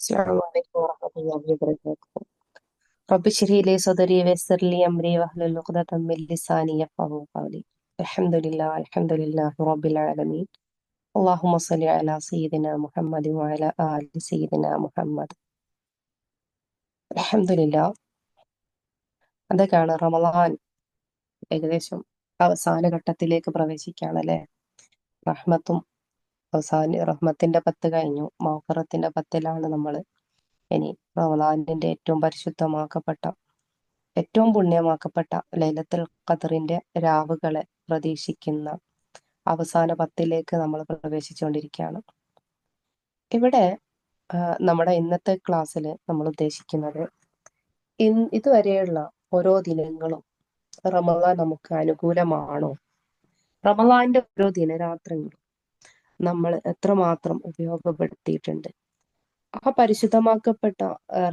السلام عليكم ورحمة الله وبركاته. رب اشرح لي صدري ويسر لي أمري واحلل عقدة من لساني يفقهوا قولي. الحمد لله رب العالمين. اللهم صل على سيدنا محمد وعلى آل سيدنا محمد. അൽഹംദുലില്ലാ. അതൊക്കെയാണ് റമളാൻ ഏകദേശം അവസാന ഘട്ടത്തിലേക്ക് പ്രവേശിക്കുകയാണല്ലേ. റഹ്മത്തും റഹ്മത്തിന്റെ 10 കഴിഞ്ഞു, മഗ്ഫിറത്തിന്റെ 10ലാണ് നമ്മൾ. ഇനി റമളാനിന്റെ ഏറ്റവും പരിശുദ്ധമാക്കപ്പെട്ട, ഏറ്റവും പുണ്യമാക്കപ്പെട്ട ലൈലത്തുൽ ഖദറിന്റെ രാവുകളെ പ്രതീക്ഷിക്കുന്ന അവസാന 10ലേക്ക് നമ്മൾ പ്രവേശിച്ചുകൊണ്ടിരിക്കുകയാണ്. ഇവിടെ നമ്മുടെ ഇന്നത്തെ ക്ലാസ്സിൽ നമ്മൾ ഉദ്ദേശിക്കുന്നത് ഇതുവരെയുള്ള ഓരോ ദിനങ്ങളും റമളാൻ നമുക്ക് അനുകൂലമാണോ, റമളാന്റെ ഓരോ ദിനരാത്രങ്ങളും നമ്മൾ എത്രമാത്രം ഉപയോഗപ്പെടുത്തിയിട്ടുണ്ട്, ആ പരിശുദ്ധമാക്കപ്പെട്ട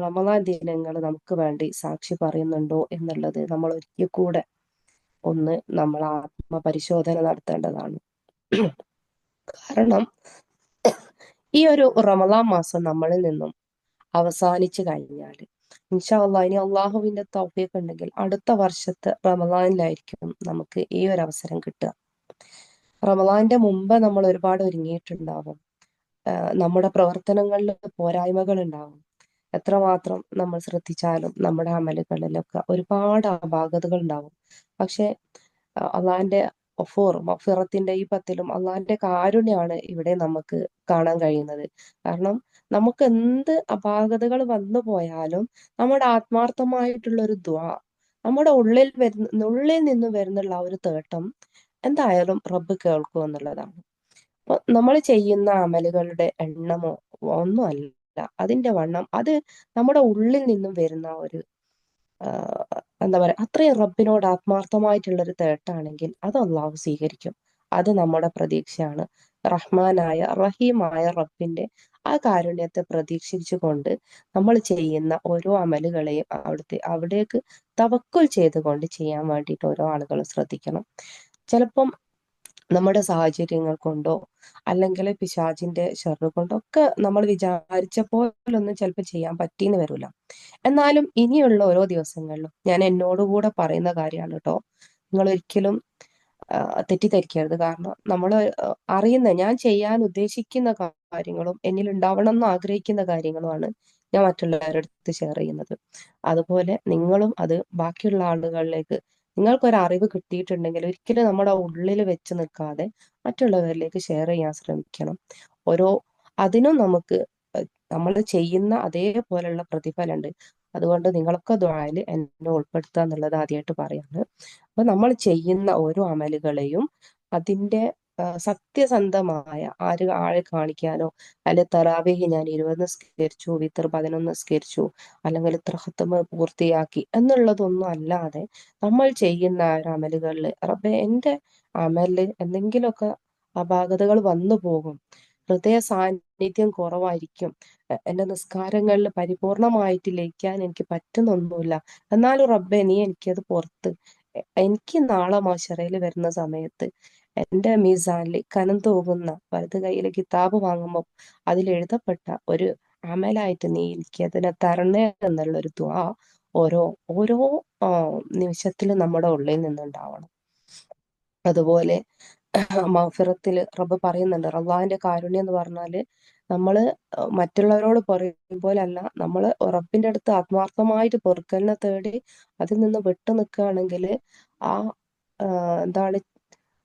റമളാൻ ദിനങ്ങൾ നമുക്ക് വേണ്ടി സാക്ഷി പറയുന്നുണ്ടോ എന്നുള്ളത് നമ്മൾ ഒരിക്കൽ കൂടെ ഒന്ന് നമ്മൾ ആത്മപരിശോധന നടത്തേണ്ടതാണ്. കാരണം ഈ ഒരു റമളാൻ മാസം നമ്മളിൽ നിന്നും അവസാനിച്ചു കഴിഞ്ഞാൽ ഇൻഷാ അള്ളാഹ് ഇനി അള്ളാഹുവിന്റെ തൗഫീഖ് ഉണ്ടെങ്കിൽ അടുത്ത വർഷത്തെ റമളാനിലായിരിക്കും നമുക്ക് ഈ ഒരു അവസരം കിട്ടുക. റമളാന്റെ മുമ്പ് നമ്മൾ ഒരുപാട് ഒരുങ്ങിയിട്ടുണ്ടാവും. നമ്മുടെ പ്രവർത്തനങ്ങളിൽ പോരായ്മകൾ ഉണ്ടാവും. എത്രമാത്രം നമ്മൾ ശ്രദ്ധിച്ചാലും നമ്മുടെ അമലുകളിലൊക്കെ ഒരുപാട് അപാകതകൾ ഉണ്ടാവും. പക്ഷെ അള്ളാഹിന്റെ മഗ്ഫിറത്തിന്റെ ഈ 10ലും അള്ളാഹിന്റെ കാരുണ്യമാണ് ഇവിടെ നമുക്ക് കാണാൻ കഴിയുന്നത്. കാരണം നമുക്ക് എന്ത് അപാകതകൾ വന്നു പോയാലും നമ്മുടെ ആത്മാർത്ഥമായിട്ടുള്ള ഒരു ദുആ, നമ്മുടെ ഉള്ളിൽ നിന്ന് വരുന്നുള്ള ആ ഒരു തേട്ടം എന്തായാലും റബ്ബ് കേൾക്കും എന്നുള്ളതാണ്. അപ്പൊ നമ്മൾ ചെയ്യുന്ന അമലുകളുടെ എണ്ണമോ ഒന്നും അല്ല, അതിന്റെ വണ്ണം അത് നമ്മുടെ ഉള്ളിൽ നിന്നും വരുന്ന ഒരു എന്താ പറയാ, അത്രയും റബ്ബിനോട് ആത്മാർത്ഥമായിട്ടുള്ള ഒരു തേട്ടാണെങ്കിൽ അത് അള്ളാഹു സ്വീകരിക്കും. അത് നമ്മുടെ പ്രതീക്ഷയാണ്. റഹ്മാനായ റഹീമായ റബ്ബിന്റെ ആ കാരുണ്യത്തെ പ്രതീക്ഷിച്ചുകൊണ്ട് നമ്മൾ ചെയ്യുന്ന ഓരോ അമലുകളെയും അവിടേക്ക് തവക്കുൽ ചെയ്തുകൊണ്ട് ചെയ്യാൻ വേണ്ടിയിട്ട് ഓരോ ആളുകളും ശ്രദ്ധിക്കണം. ചിലപ്പം നമ്മുടെ സാഹചര്യങ്ങൾ കൊണ്ടോ അല്ലെങ്കിൽ പിശാചിന്റെ ഷർറ് കൊണ്ടോ ഒക്കെ നമ്മൾ വിചാരിച്ച പോലൊന്നും ചിലപ്പോൾ ചെയ്യാൻ പറ്റിയെന്ന് വരില്ല. എന്നാലും ഇനിയുള്ള ഓരോ ദിവസങ്ങളിലും ഞാൻ എന്നോടുകൂടെ പറയുന്ന കാര്യമാണ് കേട്ടോ, നിങ്ങൾ ഒരിക്കലും തെറ്റിദ്ധരിക്കരുത്. കാരണം നമ്മൾ ഞാൻ ചെയ്യാൻ ഉദ്ദേശിക്കുന്ന കാര്യങ്ങളും എന്നിൽ ഉണ്ടാവണം എന്ന് ആഗ്രഹിക്കുന്ന കാര്യങ്ങളുമാണ് ഞാൻ മറ്റുള്ളവരുടെ അടുത്ത് ഷെയർ ചെയ്യുന്നത്. അതുപോലെ നിങ്ങളും അത് ബാക്കിയുള്ള ആളുകളിലേക്ക്, നിങ്ങൾക്കൊരു അറിവ് കിട്ടിയിട്ടുണ്ടെങ്കിൽ ഒരിക്കലും നമ്മുടെ ഉള്ളിൽ വെച്ച് നിൽക്കാതെ മറ്റുള്ളവരിലേക്ക് ഷെയർ ചെയ്യാൻ ശ്രമിക്കണം. ഓരോ അതിനും നമുക്ക് നമ്മൾ ചെയ്യുന്ന അതേപോലെയുള്ള പ്രതിഫലമുണ്ട്. അതുകൊണ്ട് നിങ്ങളൊക്കെ ദുആയിൽ എന്നെ ഉൾപ്പെടുത്തുക എന്നുള്ളത് ആദ്യമായിട്ട് പറയാണ്. അപ്പൊ നമ്മൾ ചെയ്യുന്ന ഓരോ അമലുകളെയും അതിന്റെ സത്യസന്ധമായ ആളെ കാണിക്കാനോ, അല്ലെ തറാവീഹ് ഞാൻ 20 നിസ്കരിച്ചു, വിത്തർ 11 നിസ്കരിച്ചു, അല്ലെങ്കിൽ ഇത്ര ഖത്മ് പൂർത്തിയാക്കി എന്നുള്ളതൊന്നും അല്ലാതെ നമ്മൾ ചെയ്യുന്ന ആ ഒരു അമലുകളിൽ റബ്ബേ എന്റെ അമലിൽ എന്തെങ്കിലുമൊക്കെ അപാകതകൾ വന്നു പോകും, ഹൃദയ സാന്നിധ്യം കുറവായിരിക്കും, എന്റെ നിസ്കാരങ്ങളിൽ പരിപൂർണമായിട്ട് ലയിക്കാൻ എനിക്ക് പറ്റുന്നൊന്നുമില്ല, എന്നാലും റബ്ബെ നീ എനിക്കത് പുറത്ത് എനിക്ക് നാളെ മശറയിൽ വരുന്ന സമയത്ത് എന്റെ മീസാനിൽ കനം തൂകുന്ന വലത് കയ്യിലെ കിതാബ് വാങ്ങുമ്പോൾ അതിൽ എഴുതപ്പെട്ട ഒരു അമലായിട്ട് നീ എനിക്ക് അതിനെ തരണേ എന്നുള്ള ഒരു ദുആ ഓരോ ഓരോ നിമിഷത്തിലും നമ്മുടെ ഉള്ളിൽ നിന്നുണ്ടാവണം. അതുപോലെ മഗ്ഫിറത്തില് റബ്ബ് പറയുന്നുണ്ട്, അള്ളാഹിന്റെ കാരുണ്യം എന്ന് പറഞ്ഞാല് നമ്മള് മറ്റുള്ളവരോട് പറയും പോലല്ല, നമ്മള് റബ്ബിന്റെ അടുത്ത് ആത്മാർത്ഥമായിട്ട് പൊറുക്കലിനെ തേടി അതിൽ നിന്ന് വിട്ടു നിൽക്കുകയാണെങ്കിൽ ആ എന്താണ്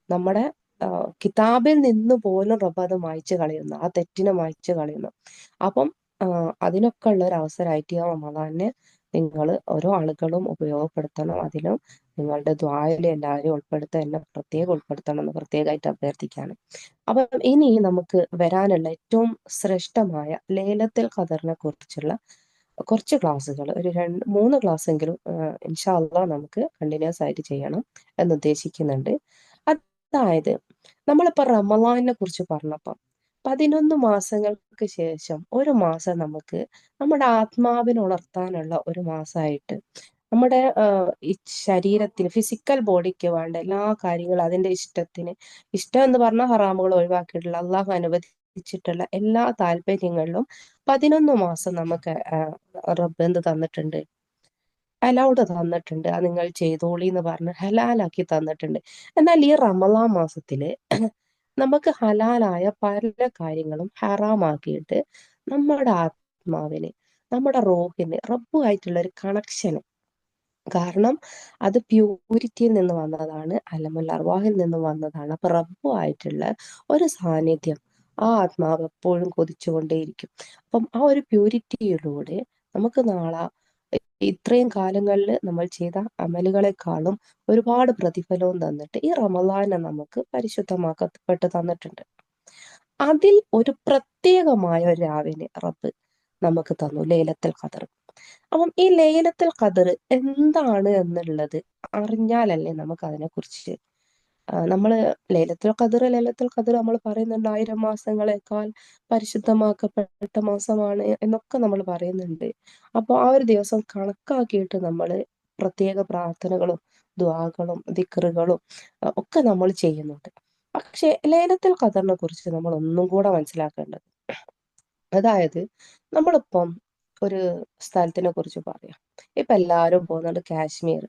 നമ്മുടെ കിതാബിൽ നിന്ന് പോലും റബ്ബ് അത് മായ്ച്ചു കളയുന്നു, ആ തെറ്റിനെ മായ്ച്ചു കളയുന്നു. അപ്പം അതിനൊക്കെ ഉള്ള ഒരു അവസരമായിട്ട് ഈ റമളാനെ നിങ്ങൾ ഓരോ ആളുകളും ഉപയോഗപ്പെടുത്തണം. അതിലും നിങ്ങളുടെ ദ്വായിൽ എല്ലാവരും ഉൾപ്പെടുത്തുക, എന്നെ പ്രത്യേകം ഉൾപ്പെടുത്തണം എന്ന് പ്രത്യേകമായിട്ട് അഭ്യർത്ഥിക്കുകയാണ്. അപ്പം ഇനി നമുക്ക് വരാനുള്ള ഏറ്റവും ശ്രേഷ്ഠമായ ലൈലത്തുൽ ഖദറിനെ കുറിച്ചുള്ള കുറച്ച് ക്ലാസ്സുകൾ, ഒരു 3 ക്ലാസ് എങ്കിലും ഇൻഷാ അള്ളാഹ് നമുക്ക് കണ്ടിന്യൂസ് ആയിട്ട് ചെയ്യണം എന്ന് ഉദ്ദേശിക്കുന്നുണ്ട്. അതായത് നമ്മളിപ്പോ റമളാനിനെ കുറിച്ച് പറഞ്ഞപ്പം 11 മാസങ്ങൾക്ക് ശേഷം ഒരു മാസം നമുക്ക് നമ്മുടെ ആത്മാവിനെ ഉണർത്താനുള്ള ഒരു മാസമായിട്ട്, നമ്മുടെ ഈ ശരീരത്തിന് ഫിസിക്കൽ ബോഡിക്ക് വേണ്ട എല്ലാ കാര്യങ്ങളും അതിന്റെ ഇഷ്ടത്തിന്, ഇഷ്ടം എന്ന് പറഞ്ഞാൽ ഹറാമുകൾ ഒഴിവാക്കിയിട്ടുള്ള അള്ളാഹു സംബന്ധിച്ചിട്ടുള്ള എല്ലാ താല്പര്യങ്ങളിലും 11 മാസം നമുക്ക് റബ്ബ് എന്ത് തന്നിട്ടുണ്ട്, അലൗഡ് തന്നിട്ടുണ്ട്. അത് നിങ്ങൾ ചെയ്തോളി എന്ന് പറഞ്ഞ് ഹലാലാക്കി തന്നിട്ടുണ്ട്. എന്നാൽ ഈ റമളാൻ മാസത്തില് നമുക്ക് ഹലാലായ പല കാര്യങ്ങളും ഹറാമാക്കിയിട്ട് നമ്മുടെ ആത്മാവിന്, നമ്മുടെ റൂഹിന് റബ്ബുമായിട്ടുള്ള ഒരു കണക്ഷൻ, കാരണം അത് പ്യൂരിറ്റിയിൽ നിന്ന് വന്നതാണ്, അലമുൽ അർവാഹിൽ നിന്ന് വന്നതാണ്. അപ്പൊ റബ്ബുമായിട്ടുള്ള ഒരു സാന്നിധ്യം ആ ആത്മാവ് എപ്പോഴും കൊതിച്ചുകൊണ്ടേയിരിക്കും. അപ്പം ആ ഒരു പ്യൂരിറ്റിയിലൂടെ നമുക്ക് നാളെ ഇത്രയും കാലങ്ങളിൽ നമ്മൾ ചെയ്ത അമലുകളെക്കാളും ഒരുപാട് പ്രതിഫലവും തന്നിട്ട് ഈ റമളാനെ നമുക്ക് പരിശുദ്ധമാക്കപ്പെട്ട് തന്നിട്ടുണ്ട്. അതിൽ ഒരു പ്രത്യേകമായ ഒരു രാവിനെ റബ്ബ് നമുക്ക് തന്നു, ലൈലത്തുൽ ഖദർ. അപ്പം ഈ ലൈലത്തുൽ ഖദർ എന്താണ് എന്നുള്ളത് അറിഞ്ഞാലല്ലേ നമുക്ക് അതിനെക്കുറിച്ച് നമ്മള് ലൈലത്തുൽ ഖദർ നമ്മൾ പറയുന്നുണ്ട് 1000 മാസങ്ങളെക്കാൾ പരിശുദ്ധമാക്കപ്പെട്ട മാസമാണ് എന്നൊക്കെ നമ്മൾ പറയുന്നുണ്ട്. അപ്പോൾ ആ ഒരു ദിവസം കണക്കാക്കിയിട്ട് നമ്മൾ പ്രത്യേക പ്രാർത്ഥനകളും ദുആകളും ദിക്റുകളും ഒക്കെ നമ്മൾ ചെയ്യുന്നുണ്ട്. പക്ഷെ ലൈലത്തുൽ ഖദറിനെ കുറിച്ച് നമ്മൾ ഒന്നും കൂടെ മനസ്സിലാക്കേണ്ടത്, അതായത് നമ്മളിപ്പം ഒരു സ്ഥലത്തിനെ കുറിച്ച് പറയാം. ഇപ്പൊ എല്ലാവരും പോകുന്നുണ്ട് കാശ്മീർ.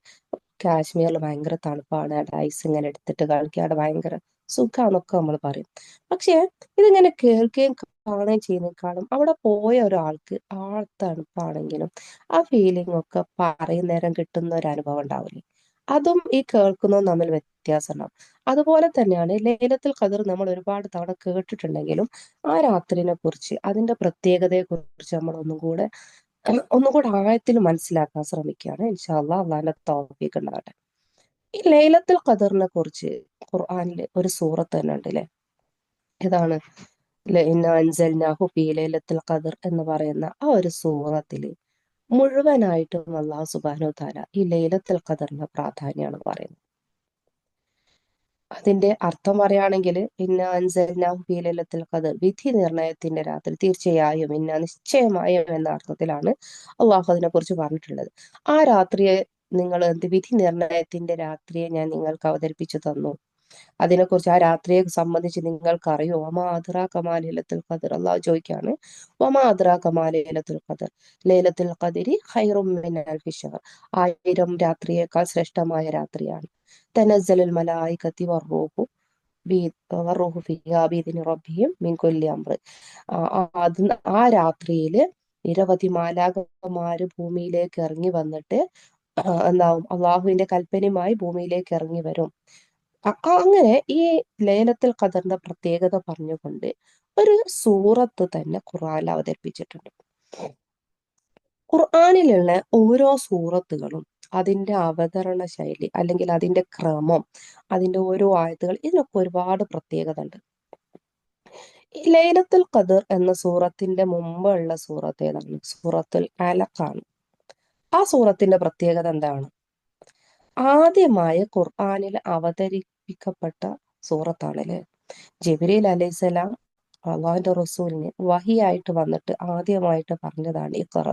കാശ്മീരിൽ ഭയങ്കര തണുപ്പാണ്, അവിടെ ഐസ് ഇങ്ങനെ എടുത്തിട്ട് കളിക്കുക, അവിടെ ഭയങ്കര സുഖാന്നൊക്കെ നമ്മൾ പറയും. പക്ഷെ ഇതിങ്ങനെ കേൾക്കുകയും കാണുകയും ചെയ്യുന്നതിനേക്കാളും അവിടെ പോയ ഒരാൾക്ക് ആ തണുപ്പാണെങ്കിലും ആ ഫീലിംഗ് ഒക്കെ പറയുന്നേരം കിട്ടുന്ന ഒരു അനുഭവം ഉണ്ടാവില്ലേ, അതും ഈ കേൾക്കുന്നതും തമ്മിൽ വ്യത്യാസം ഉണ്ടാവും. അതുപോലെ തന്നെയാണ് ലൈലത്തുൽ ഖദർ നമ്മൾ ഒരുപാട് തവണ കേട്ടിട്ടുണ്ടെങ്കിലും ആ രാത്രിനെ കുറിച്ച്, അതിന്റെ പ്രത്യേകതയെ കുറിച്ച് നമ്മൾ ഒന്നുകൂടെ ആഴത്തിൽ മനസ്സിലാക്കാൻ ശ്രമിക്കുകയാണ്. ഇൻഷാ അള്ളാഹ് അള്ളാഹിന്റെ തൗഫീഖ് ഉണ്ടാകട്ടെ. ഈ ലൈലത്തുൽ ഖദറിനെ കുറിച്ച് ഖുർആനിൽ ഒരു സൂറത്ത് തന്നെ ഉണ്ട് അല്ലേ? ഇതാണ് ഇന്നാ അൻസൽനാഹു ഫീ ലൈലത്തുൽ ഖദർ എന്ന് പറയുന്ന ആ ഒരു സൂറത്തില് മുഴുവനായിട്ടും അള്ളാഹു സുബ്ഹാനഹു തആല ഈ ലൈലത്തുൽ ഖദറിന്റെ പ്രാധാന്യമാണ് പറയുന്നത്. അതിന്റെ അർത്ഥം പറയുകയാണെങ്കിൽ ഇന്ന അൻസൽനാഹു ഫീ ലൈലത്തുൽ ഖദർ, വിധി നിർണയത്തിന്റെ രാത്രി, തീർച്ചയായും ഇന്ന നിശ്ചയമായും എന്ന അർത്ഥത്തിലാണ് അള്ളാഹു അതിനെ കുറിച്ച് പറഞ്ഞിട്ടുള്ളത്. ആ രാത്രിയെ നിങ്ങൾ വിധി നിർണയത്തിന്റെ രാത്രിയെ ഞാൻ നിങ്ങൾക്ക് അവതരിപ്പിച്ചു തന്നു. അതിനെക്കുറിച്ച്, ആ രാത്രിയെ സംബന്ധിച്ച് നിങ്ങൾക്ക് അറിയോ? വമാ അദ്റാ കമാ ലൈലത്തുൽ ഖദർ, അള്ളാഹു ചോദിക്കാണ്. വമാ അദ്റാ കമാ ലൈലത്തുൽ ഖദർ, ലൈലത്തുൽ ഖദരി ഖൈറും മിൻ അൽഫി ശഹർ, 1000 രാത്രിയേക്കാൾ ശ്രേഷ്ഠമായ രാത്രിയാണ്. തനസ്സലുൽ മലായികത്തി വറൂഹു വറൂഹു ഫിഹാ ബിഇദ്നി റബ്ബിഹിം മിൻ കുല്ലി അംർ. അത് ആ രാത്രിയില് നിരവധി മാലാഖമാര് ഭൂമിയിലേക്ക് ഇറങ്ങി വന്നിട്ട് എന്താവും, അള്ളാഹുവിന്റെ കൽപ്പനയുമായി ഭൂമിയിലേക്ക് ഇറങ്ങി വരും. അങ്ങനെ ഈ ലൈലത്തുൽ ഖദറിന്റെ പ്രത്യേകത പറഞ്ഞുകൊണ്ട് ഒരു സൂറത്ത് തന്നെ ഖുർആനിൽ അവതരിപ്പിച്ചിട്ടുണ്ട്. ഖുർആനിലുള്ള ഓരോ സൂറത്തുകളും അതിന്റെ അവതരണ ശൈലി, അല്ലെങ്കിൽ അതിന്റെ ക്രമം, അതിന്റെ ഓരോ ആയത്തുകൾ, ഇതിനൊക്കെ ഒരുപാട് പ്രത്യേകത ഉണ്ട്. ഈ ലൈലത്തുൽ ഖദർ എന്ന സൂറത്തിന്റെ മുമ്പുള്ള സൂറത്ത് ഏതാണ്? സൂറത്തുൽ അലഖാണ്. ആ സൂറത്തിന്റെ പ്രത്യേകത എന്താണ്? ആദ്യമായി ഖുർആനിൽ അവതരിപ്പിക്കപ്പെട്ട സൂറത്താണല്ലേ. ജിബ്രീൽ അലൈഹിസ്സലാം അള്ളാഹുവിന്റെ റസൂലിന് വഹിയായിട്ട് വന്നിട്ട് ആദ്യമായിട്ട് പറഞ്ഞതാണ് ഇഖ്റ.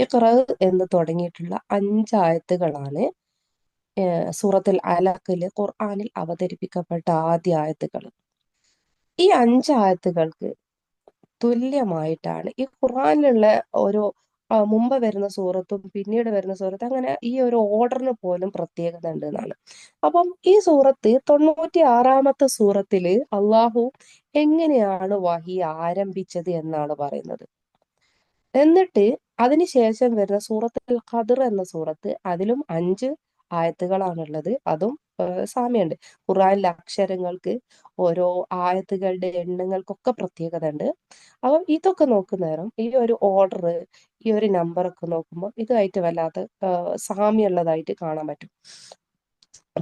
ഇഖ്റ എന്ന് തുടങ്ങിയിട്ടുള്ള 5 ആയത്തുകളാണ് സൂറത്തുൽ അലഖില് ഖുർആനിൽ അവതരിപ്പിക്കപ്പെട്ട ആദ്യ ആയത്തുകൾ. ഈ 5 ആയത്തുകൾക്ക് തുല്യമായിട്ടാണ് ഈ ഖുർആനിലുള്ള ഓരോ മുമ്പ് വരുന്ന സൂറത്തും പിന്നീട് വരുന്ന സൂറത്തും, അങ്ങനെ ഈ ഒരു ഓർഡറിന് പോലും പ്രത്യേകത ഉണ്ട് എന്നാണ്. അപ്പം ഈ സൂറത്ത് 96-ാമത്തെ സൂറത്തില് അള്ളാഹു എങ്ങനെയാണ് വഹി ആരംഭിച്ചത് എന്നാണ് പറയുന്നത്. എന്നിട്ട് അതിനുശേഷം വരുന്ന സൂറത്തുൽ ഖദർ എന്ന സൂറത്ത്, അതിലും 5 ആയത്തുകളാണുള്ളത്. അതും സാമ്യമുണ്ട്. ഖുർആനിലെ അക്ഷരങ്ങൾക്ക്, ഓരോ ആയത്തുകളുടെ എണ്ണങ്ങൾക്കൊക്കെ പ്രത്യേകത ഉണ്ട്. അപ്പം ഇതൊക്കെ നോക്കുന്നേരം ഈ ഒരു ഓർഡർ, ഈ ഒരു നമ്പറൊക്കെ നോക്കുമ്പോൾ ഇതുമായിട്ട് വല്ലാത്ത സാമ്യമുള്ളതായിട്ട് കാണാൻ പറ്റും.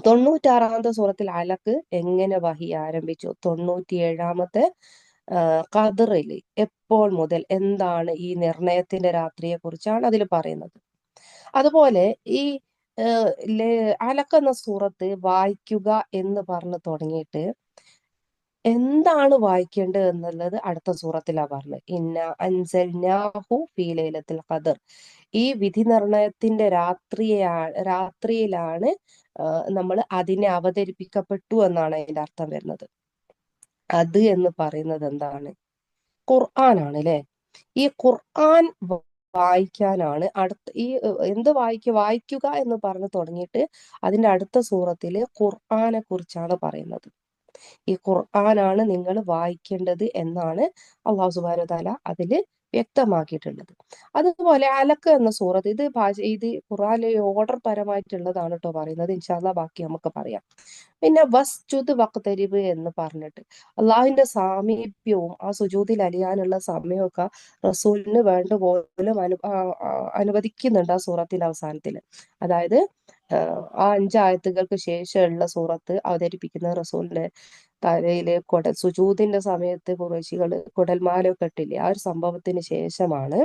96-ാമത്തെ സൂറത്തിൽ അലക്ക് എങ്ങനെ വഹി ആരംഭിച്ചു, 97-ാമത്തെ ഖദറില് എപ്പോൾ മുതൽ, എന്താണ് ഈ നിർണയത്തിന്റെ രാത്രിയെ കുറിച്ചാണ് അതിൽ പറയുന്നത്. അതുപോലെ ഈ അലക്ക് എന്ന സൂറത്ത് വായിക്കുക എന്ന് പറഞ്ഞു തുടങ്ങിയിട്ട് എന്താണ് വായിക്കേണ്ടത് എന്നുള്ളത് അടുത്ത സൂറത്തിലാ പറഞ്ഞത്. ഇന്ന അൻസൽനാഹു ഫീ ലൈലത്തുൽ ഖദർ, ഈ വിധി നിർണയത്തിന്റെ രാത്രിയിലാണ് നമ്മൾ അതിനെ അവതരിപ്പിക്കപ്പെട്ടു എന്നാണ് അതിന്റെ അർത്ഥം വരുന്നത്. അത് എന്ന് പറയുന്നത് എന്താണ്? ഖുർആനാണ് അല്ലെ. ഈ ഖുർആൻ വായിക്കാനാണ് ഈ എന്ത് വായിക്കുക എന്ന് പറഞ്ഞു തുടങ്ങിയിട്ട് അതിന്റെ അടുത്ത സൂറത്തില് ഖുർആനെ കുറിച്ചാണ് പറയുന്നത്. ഈ ഖുർആനാണ് നിങ്ങൾ വായിക്കേണ്ടത് എന്നാണ് അള്ളാഹു സുബ്ഹാനഹു വ തആല അതില് വ്യക്തമാക്കിയിട്ടുള്ളത്. അതുപോലെ അലക്ക് എന്ന സൂറത്ത്, ഇത് ഖുർആനിലെ ഓർഡർ പരമായിട്ടുള്ളതാണ് കേട്ടോ പറയുന്നത്. ഇൻഷാ അല്ലാഹ് ബാക്കി നമുക്ക് പറയാം. പിന്നെ വസ്ജുദ് വഖ്തരിബ് എന്ന് പറഞ്ഞിട്ട് അള്ളാഹുവിന്റെ സാമീപ്യവും ആ സുജൂദിൽ അലിയാനുള്ള സമയമൊക്കെ റസൂലിന് വേണ്ട പോലും അനുവദിക്കുന്നുണ്ട് ആ സൂറത്തിന്റെ അവസാനത്തിൽ. അതായത് ആ 5 ആയത്തുകൾക്ക് ശേഷമുള്ള സൂറത്ത് അവതരിപ്പിക്കുന്ന റസൂലിന്റെ തലയില് സുജൂദിന്റെ സമയത്ത് കുറേശികള് കുടൽമാലയൊക്കെ ഇട്ടില്ലേ, ആ ഒരു സംഭവത്തിന് ശേഷമാണ്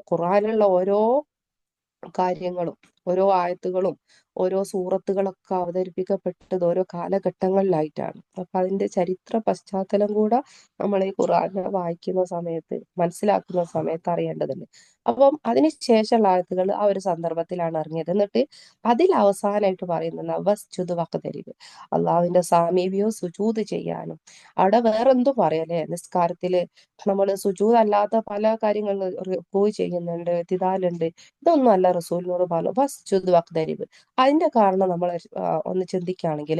ഖുർആനിലുള്ള ഓരോ കാര്യങ്ങളും ഓരോ ആയത്തുകളും ഓരോ സൂറത്തുകളൊക്കെ അവതരിപ്പിക്കപ്പെട്ടത് ഓരോ കാലഘട്ടങ്ങളിലായിട്ടാണ്. അപ്പൊ അതിന്റെ ചരിത്ര പശ്ചാത്തലം കൂടെ നമ്മൾ ഈ ഖുർആൻ വായിക്കുന്ന സമയത്ത് മനസ്സിലാക്കുന്ന സമയത്ത് അറിയേണ്ടതുണ്ട്. അപ്പം അതിന് ശേഷമുള്ള ആയത്തുകൾ ആ ഒരു സന്ദർഭത്തിലാണ് ഇറങ്ങിയത്. എന്നിട്ട് അതിൽ അവസാനമായിട്ട് പറയുന്നത് വസ്ജുദ് വഖ്തരിബ്, അള്ളാഹുവിന്റെ സാമീപ്യവും സുജൂദ് ചെയ്യാനും. അവിടെ വേറെന്തും പറയല്ലേ, നിസ്കാരത്തില് നമ്മൾ സുജൂദ് അല്ലാത്ത പല കാര്യങ്ങളും റുക്കൂ ചെയ്യുന്നുണ്ട്, ഇത്തിദാലുണ്ട്. ഇതൊന്നും അല്ല റസൂലിനോട് പറഞ്ഞു വസ്ജുദ് വഖ്തരിബ്. അതിന്റെ കാരണം നമ്മൾ ഒന്ന് ചിന്തിക്കുകയാണെങ്കിൽ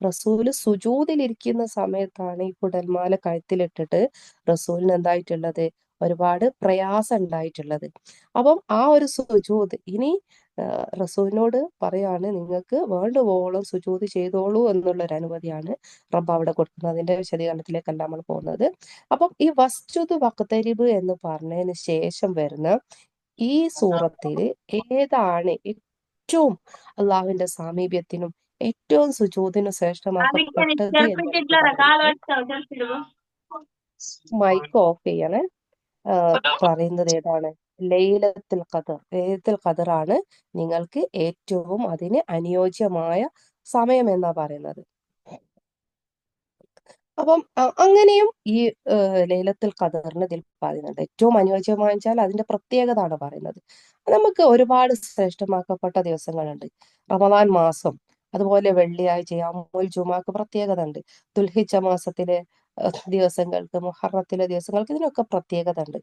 റസൂല് സുജൂദിലിരിക്കുന്ന സമയത്താണ് ഈ കുടൽമാല കഴുത്തിലിട്ടിട്ട് റസൂലിന് എന്തായിട്ടുള്ളത്, ഒരുപാട് പ്രയാസം ഉണ്ടായിട്ടുള്ളത്. അപ്പം ആ ഒരു സുജൂദ് ഇനി റസൂലിനോട് പറയാണ് നിങ്ങൾക്ക് വേണ്ടുവോളം സുജൂദ് ചെയ്തോളൂ എന്നുള്ളൊരു അനുമതിയാണ് റബ്ബ് അവിടെ കൊടുക്കുന്നത്. അതിന്റെ വിശദീകരണത്തിലേക്കല്ല നമ്മൾ പോകുന്നത്. അപ്പം ഈ വസ്ജുദ് വഖ്തരിബ് എന്ന് പറഞ്ഞതിന് ശേഷം വരുന്ന ഈ സൂറത്തിൽ ഏതാണ് ഏറ്റവും അള്ളാഹുവിന്റെ സാമീപ്യത്തിനും ഏറ്റവും സുജൂദിനും ശ്രേഷ്ഠമാക്കപ്പെട്ടത് എന്ന് പറയുന്നത്, മൈക്ക് ഓഫ് ചെയ്യണേ, പറയുന്നത് ഏതാണ്? ലൈലത്തുൽ ഖദർ. ലൈലത്തുൽ ഖദർ ആണ് നിങ്ങൾക്ക് ഏറ്റവും അതിന് അനുയോജ്യമായ സമയം എന്നാ പറയുന്നത്. അപ്പം അങ്ങനെയും ഈ ലൈലത്തുൽ ഖദറിന് ഇതിൽ പറയുന്നുണ്ട്. ഏറ്റവും അനുയോജ്യമായ വെച്ചാൽ അതിന്റെ പ്രത്യേകത ആണ് പറയുന്നത്. നമുക്ക് ഒരുപാട് ശ്രേഷ്ഠമാക്കപ്പെട്ട ദിവസങ്ങളുണ്ട്. റമദാൻ മാസം, അതുപോലെ വെള്ളിയാഴ്ച യൗമുൽ ജുമാക്ക് പ്രത്യേകത ഉണ്ട്. ദുൽഹിജ്ജ മാസത്തിലെ ദിവസങ്ങൾക്ക്, മുഹറത്തിലെ ദിവസങ്ങൾക്ക് ഇതിനൊക്കെ പ്രത്യേകത ഉണ്ട്.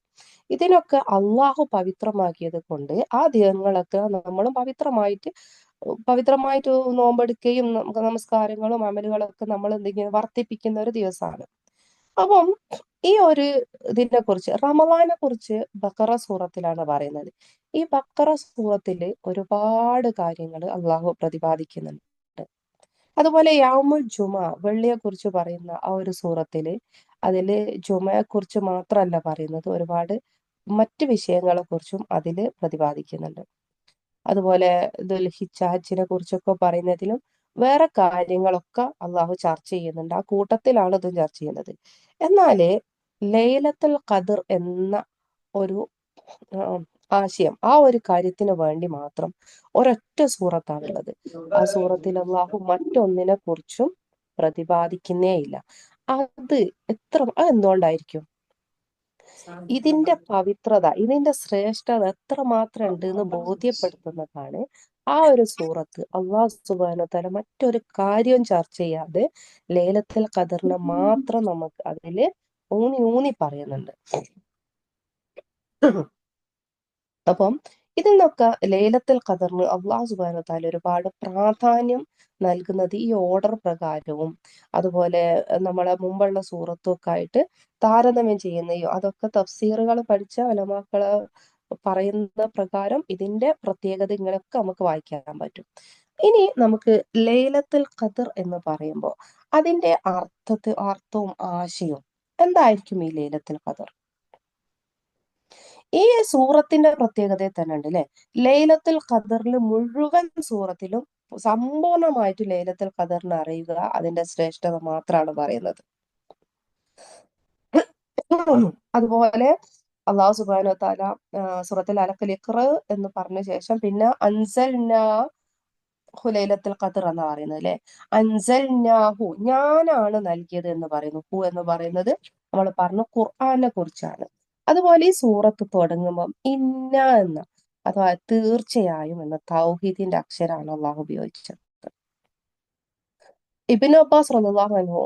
ഇതിനൊക്കെ അള്ളാഹു പവിത്രമാക്കിയത് കൊണ്ട് ആ ദിനങ്ങളൊക്കെ നമ്മളും പവിത്രമായിട്ട് നോമ്പെടുക്കുകയും നമുക്ക് നമസ്കാരങ്ങളും അമലുകളൊക്കെ നമ്മൾ എന്തെങ്കിലും വർദ്ധിപ്പിക്കുന്ന ഒരു ദിവസമാണ്. അപ്പം ഈ ഒരു ഇതിനെ കുറിച്ച്, റമദാനെ കുറിച്ച് ബഖറ സൂറത്തിലാണ് പറയുന്നത്. ഈ ബഖറ സൂറത്തില് ഒരുപാട് കാര്യങ്ങൾ അള്ളാഹു പ്രതിപാദിക്കുന്നുണ്ട്. അതുപോലെ യൗമുൽ ജുമ, വെള്ളിയെ കുറിച്ച് പറയുന്ന ആ ഒരു സൂറത്തില് അതില് ജുമയെ കുറിച്ച് മാത്രമല്ല പറയുന്നത്, ഒരുപാട് മറ്റ് വിഷയങ്ങളെ കുറിച്ചും അതില് പ്രതിപാദിക്കുന്നുണ്ട്. അതുപോലെ ഹജ്ജിനെ കുറിച്ചൊക്കെ പറയുന്നതിലും വേറെ കാര്യങ്ങളൊക്കെ അള്ളാഹു ചർച്ച ചെയ്യുന്നുണ്ട്. ആ കൂട്ടത്തിലാണ് ഇതും ചർച്ച ചെയ്യുന്നത്. എന്നാല് ലൈലത്തുൽ ഖദർ എന്ന ഒരു ആശയം, ആ ഒരു കാര്യത്തിന് വേണ്ടി മാത്രം ഒരൊറ്റ സൂറത്താണുള്ളത്. ആ സൂറത്തിൽ അള്ളാഹു മറ്റൊന്നിനെ കുറിച്ചും പ്രതിപാദിക്കുന്നേ ഇല്ല. അത് അതെന്തുകൊണ്ടായിരിക്കും? ഇതിന്റെ പവിത്രത, ഇതിന്റെ ശ്രേഷ്ഠത എത്രമാത്രം ഉണ്ട് എന്ന് ബോധ്യപ്പെടുത്തുന്നതാണ് ആ ഒരു സൂറത്ത്. അള്ളാഹു സുബ്ഹാനഹു വ തആല മറ്റൊരു കാര്യവും ചർച്ച ചെയ്യാതെ ലൈലത്തുൽ ഖദറിനെ മാത്രം നമുക്ക് അതില് ഊന്നി ഊന്നി പറയുന്നുണ്ട്. അപ്പം ഇതിൽ നിന്നൊക്കെ ലൈലത്തുൽ ഖദറിന് അള്ളാഹു സുബ്ഹാനഹു വ തആല ഒരുപാട് പ്രാധാന്യം നൽകുന്നത് ഈ ഓർഡർ പ്രകാരവും അതുപോലെ നമ്മളെ മുമ്പുള്ള സൂറത്തും ഒക്കെ ആയിട്ട് താരതമ്യം ചെയ്യുന്നയോ, അതൊക്കെ തഫ്സീറുകൾ പഠിച്ച ഉലമാക്കള് പറയുന്ന പ്രകാരം ഇതിന്റെ പ്രത്യേകത ഇങ്ങനെയൊക്കെ നമുക്ക് വായിക്കാൻ പറ്റും. ഇനി നമുക്ക് ലൈലത്തുൽ ഖദർ എന്ന് പറയുമ്പോൾ അതിന്റെ അർത്ഥവും ആശയവും എന്തായിരിക്കും? ഈ ലൈലത്തുൽ ഖദർ ഈ സൂറത്തിന്റെ പ്രത്യേകതയെ തന്നെ ഉണ്ട് അല്ലെ. ലൈലത്തുൽ ഖദറിൽ മുഴുവൻ സൂറത്തിലും സമ്പൂർണമായിട്ട് ലൈലത്തുൽ ഖദറിനെ അറിയുക, അതിന്റെ ശ്രേഷ്ഠത മാത്രമാണ് പറയുന്നത്. അതുപോലെ അള്ളാഹു സുബ്ഹാനഹു വ തആല സൂറത്തുൽ അലഖിൽ ഇഖ്റ എന്ന് പറഞ്ഞ ശേഷം പിന്നെ ലൈലത്തുൽ ഖദർ എന്ന് പറയുന്നത് അല്ലെ. അൻസൽനാഹു, ഞാനാണ് നൽകിയത് എന്ന് പറയുന്നു. ഹു എന്ന് പറയുന്നത് നമ്മൾ പറഞ്ഞു ഖുർആനെ കുറിച്ചാണ്. അതുപോലെ ഈ സൂറത്ത് തുടങ്ങുമ്പം ഇന്ന എന്ന, അഥവാ തീർച്ചയായും എന്ന തൗഹീദിന്റെ അക്ഷരാണ് അള്ളാഹു ഉപയോഗിച്ചത്. ഇബ്നു അബ്ബാസ് റളിയല്ലാഹു അൻഹു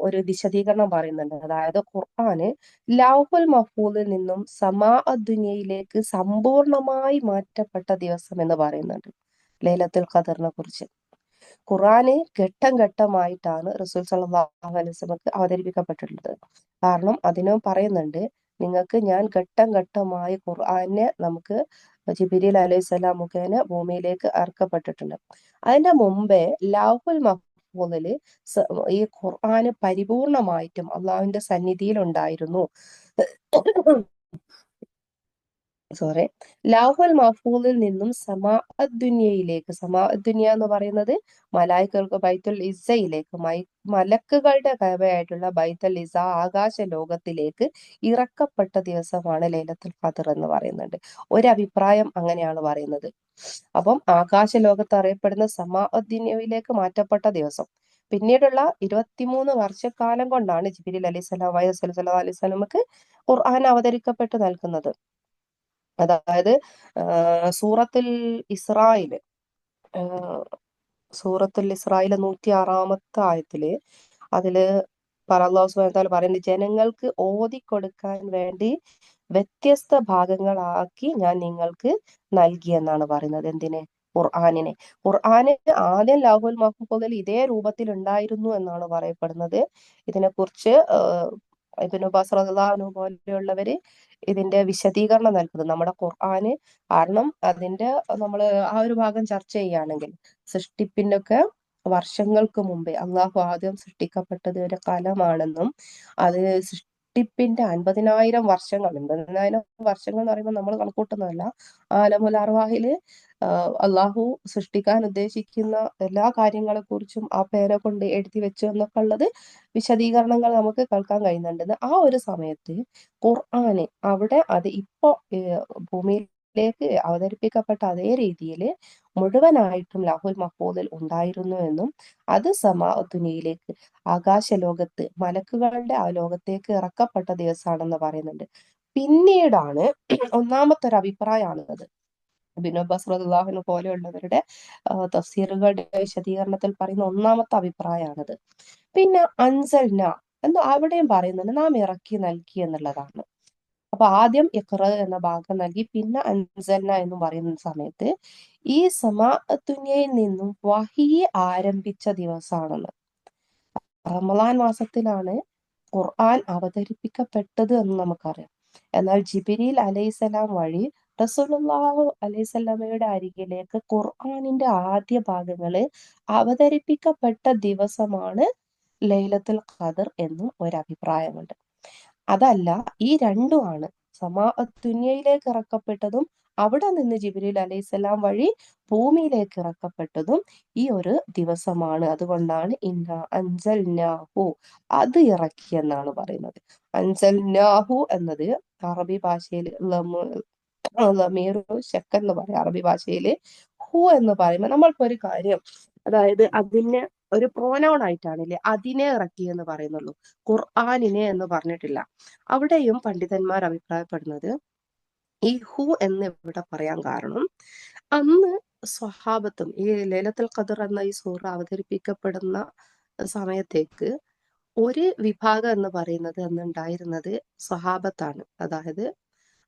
ഒരു വിശദീകരണം പറയുന്നുണ്ട്. അതായത് ഖുർആന് ലൗഹുൽ മഹ്ഫൂദിൽ നിന്നും സമാ ദുനിയയിലേക്ക് സമ്പൂർണമായി മാറ്റപ്പെട്ട ദിവസം എന്ന് പറയുന്നുണ്ട് ലൈലത്തുൽ ഖദറിനെ കുറിച്ച്. ഖുർആന് ഘട്ടം ഘട്ടമായിട്ടാണ് റസൂൽ സല്ലല്ലാഹു അലൈഹി വസല്ലമക്ക് അവതരിപ്പിക്കപ്പെട്ടിട്ടുള്ളത്. കാരണം അതിനും പറയുന്നുണ്ട്, നിങ്ങൾക്ക് ഞാൻ ഘട്ടം ഘട്ടമായി ഖുർആനെ നമുക്ക് ജിബ്രീൽ അലൈഹിസ്സലാം മുഖേന ഭൂമിയിലേക്ക് ഇറക്കപ്പെട്ടിട്ടുണ്ട്. അതിന്റെ മുമ്പേ ലൗഹുൽ മഹ്ഫൂദില് ഈ ഖുർആന് പരിപൂർണമായിട്ടും അള്ളാഹുവിന്റെ സന്നിധിയിൽ ഉണ്ടായിരുന്നു. സോറി, ലൗഹുൽ മഹ്ഫൂദിൽ നിന്നും സമാഅദ്ദുനിയയിലേക്ക്, സമാഅദ്ദുനിയ എന്ന് പറയുന്നത് മലായിക്കൾക്ക് ബൈത്തുൽ ഇസ്സയിലേക്ക്, മലക്കുകളുടെ കഅബയായിട്ടുള്ള ബൈത്തുൽ ഇസ്സ ആകാശ ലോകത്തിലേക്ക് ഇറക്കപ്പെട്ട ദിവസമാണ് ലൈലത്തുൽ ഖദർ എന്ന് പറയുന്നുണ്ട്. ഒരു അഭിപ്രായം അങ്ങനെയാണ് പറയുന്നത്. അപ്പം ആകാശ ലോകത്ത് അറിയപ്പെടുന്ന സമാഅദ്ദുനിയയിലേക്ക് മാറ്റപ്പെട്ട ദിവസം. പിന്നീടുള്ള 23 വർഷക്കാലം കൊണ്ടാണ് ജിബ്രീൽ സല്ലല്ലാഹു അലൈഹി വസല്ലമക്ക് ഖുർആൻ അവതരിക്കപ്പെട്ട് നൽകുന്നത്. അതായത് സൂറത്തുൽ ഇസ്രായില് സൂറത്തുൽ ഇസ്രായില് 106-ാമത്തെ ആയത്തില് അതില് അല്ലാഹു സുബ്ഹാനഹു വ തആല പറയുന്നത്, ജനങ്ങൾക്ക് ഓതിക്കൊടുക്കാൻ വേണ്ടി വ്യത്യസ്ത ഭാഗങ്ങളാക്കി ഞാൻ നിങ്ങൾക്ക് നൽകി എന്നാണ് പറയുന്നത്. എന്തിന്? ഖുർആനിനെ. ഖുർആന് ആദ്യം ലൗഹുൽ മഹ്ഫൂദിൽ ഇതേ രൂപത്തിൽ ഉണ്ടായിരുന്നു എന്നാണ് പറയപ്പെടുന്നത്. ഇതിനെക്കുറിച്ച് ഇബ്നു അബ്ബാസ് റളിയല്ലാഹു അൻഹു പോലെയുള്ളവര് ഇതിന്റെ വിശദീകരണം നൽകുന്നത് നമ്മുടെ ഖുർആന്. കാരണം അതിന്റെ നമ്മൾ ആ ഒരു ഭാഗം ചർച്ച ചെയ്യുകയാണെങ്കിൽ, സൃഷ്ടിപ്പിനൊക്കെ വർഷങ്ങൾക്ക് മുമ്പേ അള്ളാഹു ആദ്യം സൃഷ്ടിക്കപ്പെട്ടത് ഒരു കലമാണെന്നും അത് സൃഷ്ടിപ്പിന്റെ 50,000 വർഷങ്ങൾ, 50,000 വർഷങ്ങൾ എന്ന് പറയുമ്പോൾ നമ്മൾ കണക്കൂട്ടുന്നതല്ല, ആലമുൽ അർവാഹില് അള്ളാഹു സൃഷ്ടിക്കാൻ ഉദ്ദേശിക്കുന്ന എല്ലാ കാര്യങ്ങളെ കുറിച്ചും ആ പേരെ കൊണ്ട് എഴുതി വെച്ചു എന്നൊക്കെ ഉള്ളത് വിശദീകരണങ്ങൾ നമുക്ക് കേൾക്കാൻ കഴിയുന്നുണ്ട്. ആ ഒരു സമയത്ത് ഖുർആന് അവിടെ അത് ഇപ്പോ ഭൂമിയിലേക്ക് അവതരിപ്പിക്കപ്പെട്ട അതേ രീതിയിൽ മുഴുവനായിട്ടും ലൗഹുൽ മഹ്ഫൂദിൽ ഉണ്ടായിരുന്നു എന്നും അത് ദുനിയയിലേക്ക്, ആകാശ ലോകത്ത് മലക്കുകളുടെ ആ ലോകത്തേക്ക് ഇറക്കപ്പെട്ട ദിവസമാണെന്ന് പറയുന്നുണ്ട്. പിന്നീടാണ് ഒന്നാമത്തെ ഒരു അഭിപ്രായമാണത്. ഇബ്നു അബ്ബാസ് റളിയല്ലാഹു അൻഹു പോലെയുള്ളവരുടെ തഫ്സീറുകളുടെ വിശദീകരണത്തിൽ പറയുന്ന ഒന്നാമത്തെ അഭിപ്രായമാണത്. പിന്നെ അൻസൽന എന്ന് അവിടെയും പറയുന്നുണ്ട്, നാം ഇറക്കി നൽകി എന്നുള്ളതാണ്. അപ്പൊ ആദ്യം ഇഖ്റ എന്ന ഭാഗം നൽകി, പിന്നെ അൻസൽന എന്ന് പറയുന്ന സമയത്ത് ഈ ദുനിയയിൽ നിന്നും വഹി ആരംഭിച്ച ദിവസമാണെന്ന്. റമളാൻ മാസത്തിലാണ് ഖുർആൻ അവതരിപ്പിക്കപ്പെട്ടത് എന്ന് നമുക്കറിയാം. എന്നാൽ ജിബ്രീൽ അലൈഹിസ്സലാം വഴി റസൂലുള്ളാഹി അലൈഹിസ്സലാമയുടെ അരികിലേക്ക് ഖുർആനിന്റെ ആദ്യ ഭാഗങ്ങള് അവതരിപ്പിക്കപ്പെട്ട ദിവസമാണ് ലൈലത്തുൽ ഖദർ എന്നും ഒരഭിപ്രായമുണ്ട്. അതല്ല, ഈ രണ്ടുമാണ് ദുനിയയിലേക്ക് ഇറക്കപ്പെട്ടതും അവിടെ നിന്ന് ജിബ്രീൽ അലൈഹിസ്സലാം വഴി ഭൂമിയിലേക്ക് ഇറക്കപ്പെട്ടതും ഈ ഒരു ദിവസമാണ്. അതുകൊണ്ടാണ് ഇന്ന അൻസൽനാഹു, അത് ഇറക്കി എന്നാണ് പറയുന്നത്. അൻസൽനാഹു എന്നത് അറബി ഭാഷയിൽ ലമീറു ശക്ക് എന്ന് പറയും. അറബി ഭാഷയില് ഹു എന്ന് പറയുമ്പോൾ നമ്മളിപ്പോ ഒരു കാര്യം, അതായത് അതിനെ ഒരു പ്രോനൗൺ ആയിട്ടാണില്ലേ അതിനെ ഇറക്കി എന്ന് പറയുന്നുള്ളൂ, ഖുർആനിനെ എന്ന് പറഞ്ഞിട്ടില്ല. അവിടെയും പണ്ഡിതന്മാർ അഭിപ്രായപ്പെടുന്നത് ഈ ഹു എന്ന് ഇവിടെ പറയാൻ കാരണം, അന്ന് സ്വഹാബത്തും ഈ ലൈലത്തുൽ ഖദർ എന്ന ഈ സൂറ അവതരിപ്പിക്കപ്പെടുന്ന സമയത്തേക്ക് ഒരു വിഭാഗം എന്ന് പറയുന്നത് അന്ന് ഉണ്ടായിരുന്നത് സ്വഹാബത്താണ്. അതായത്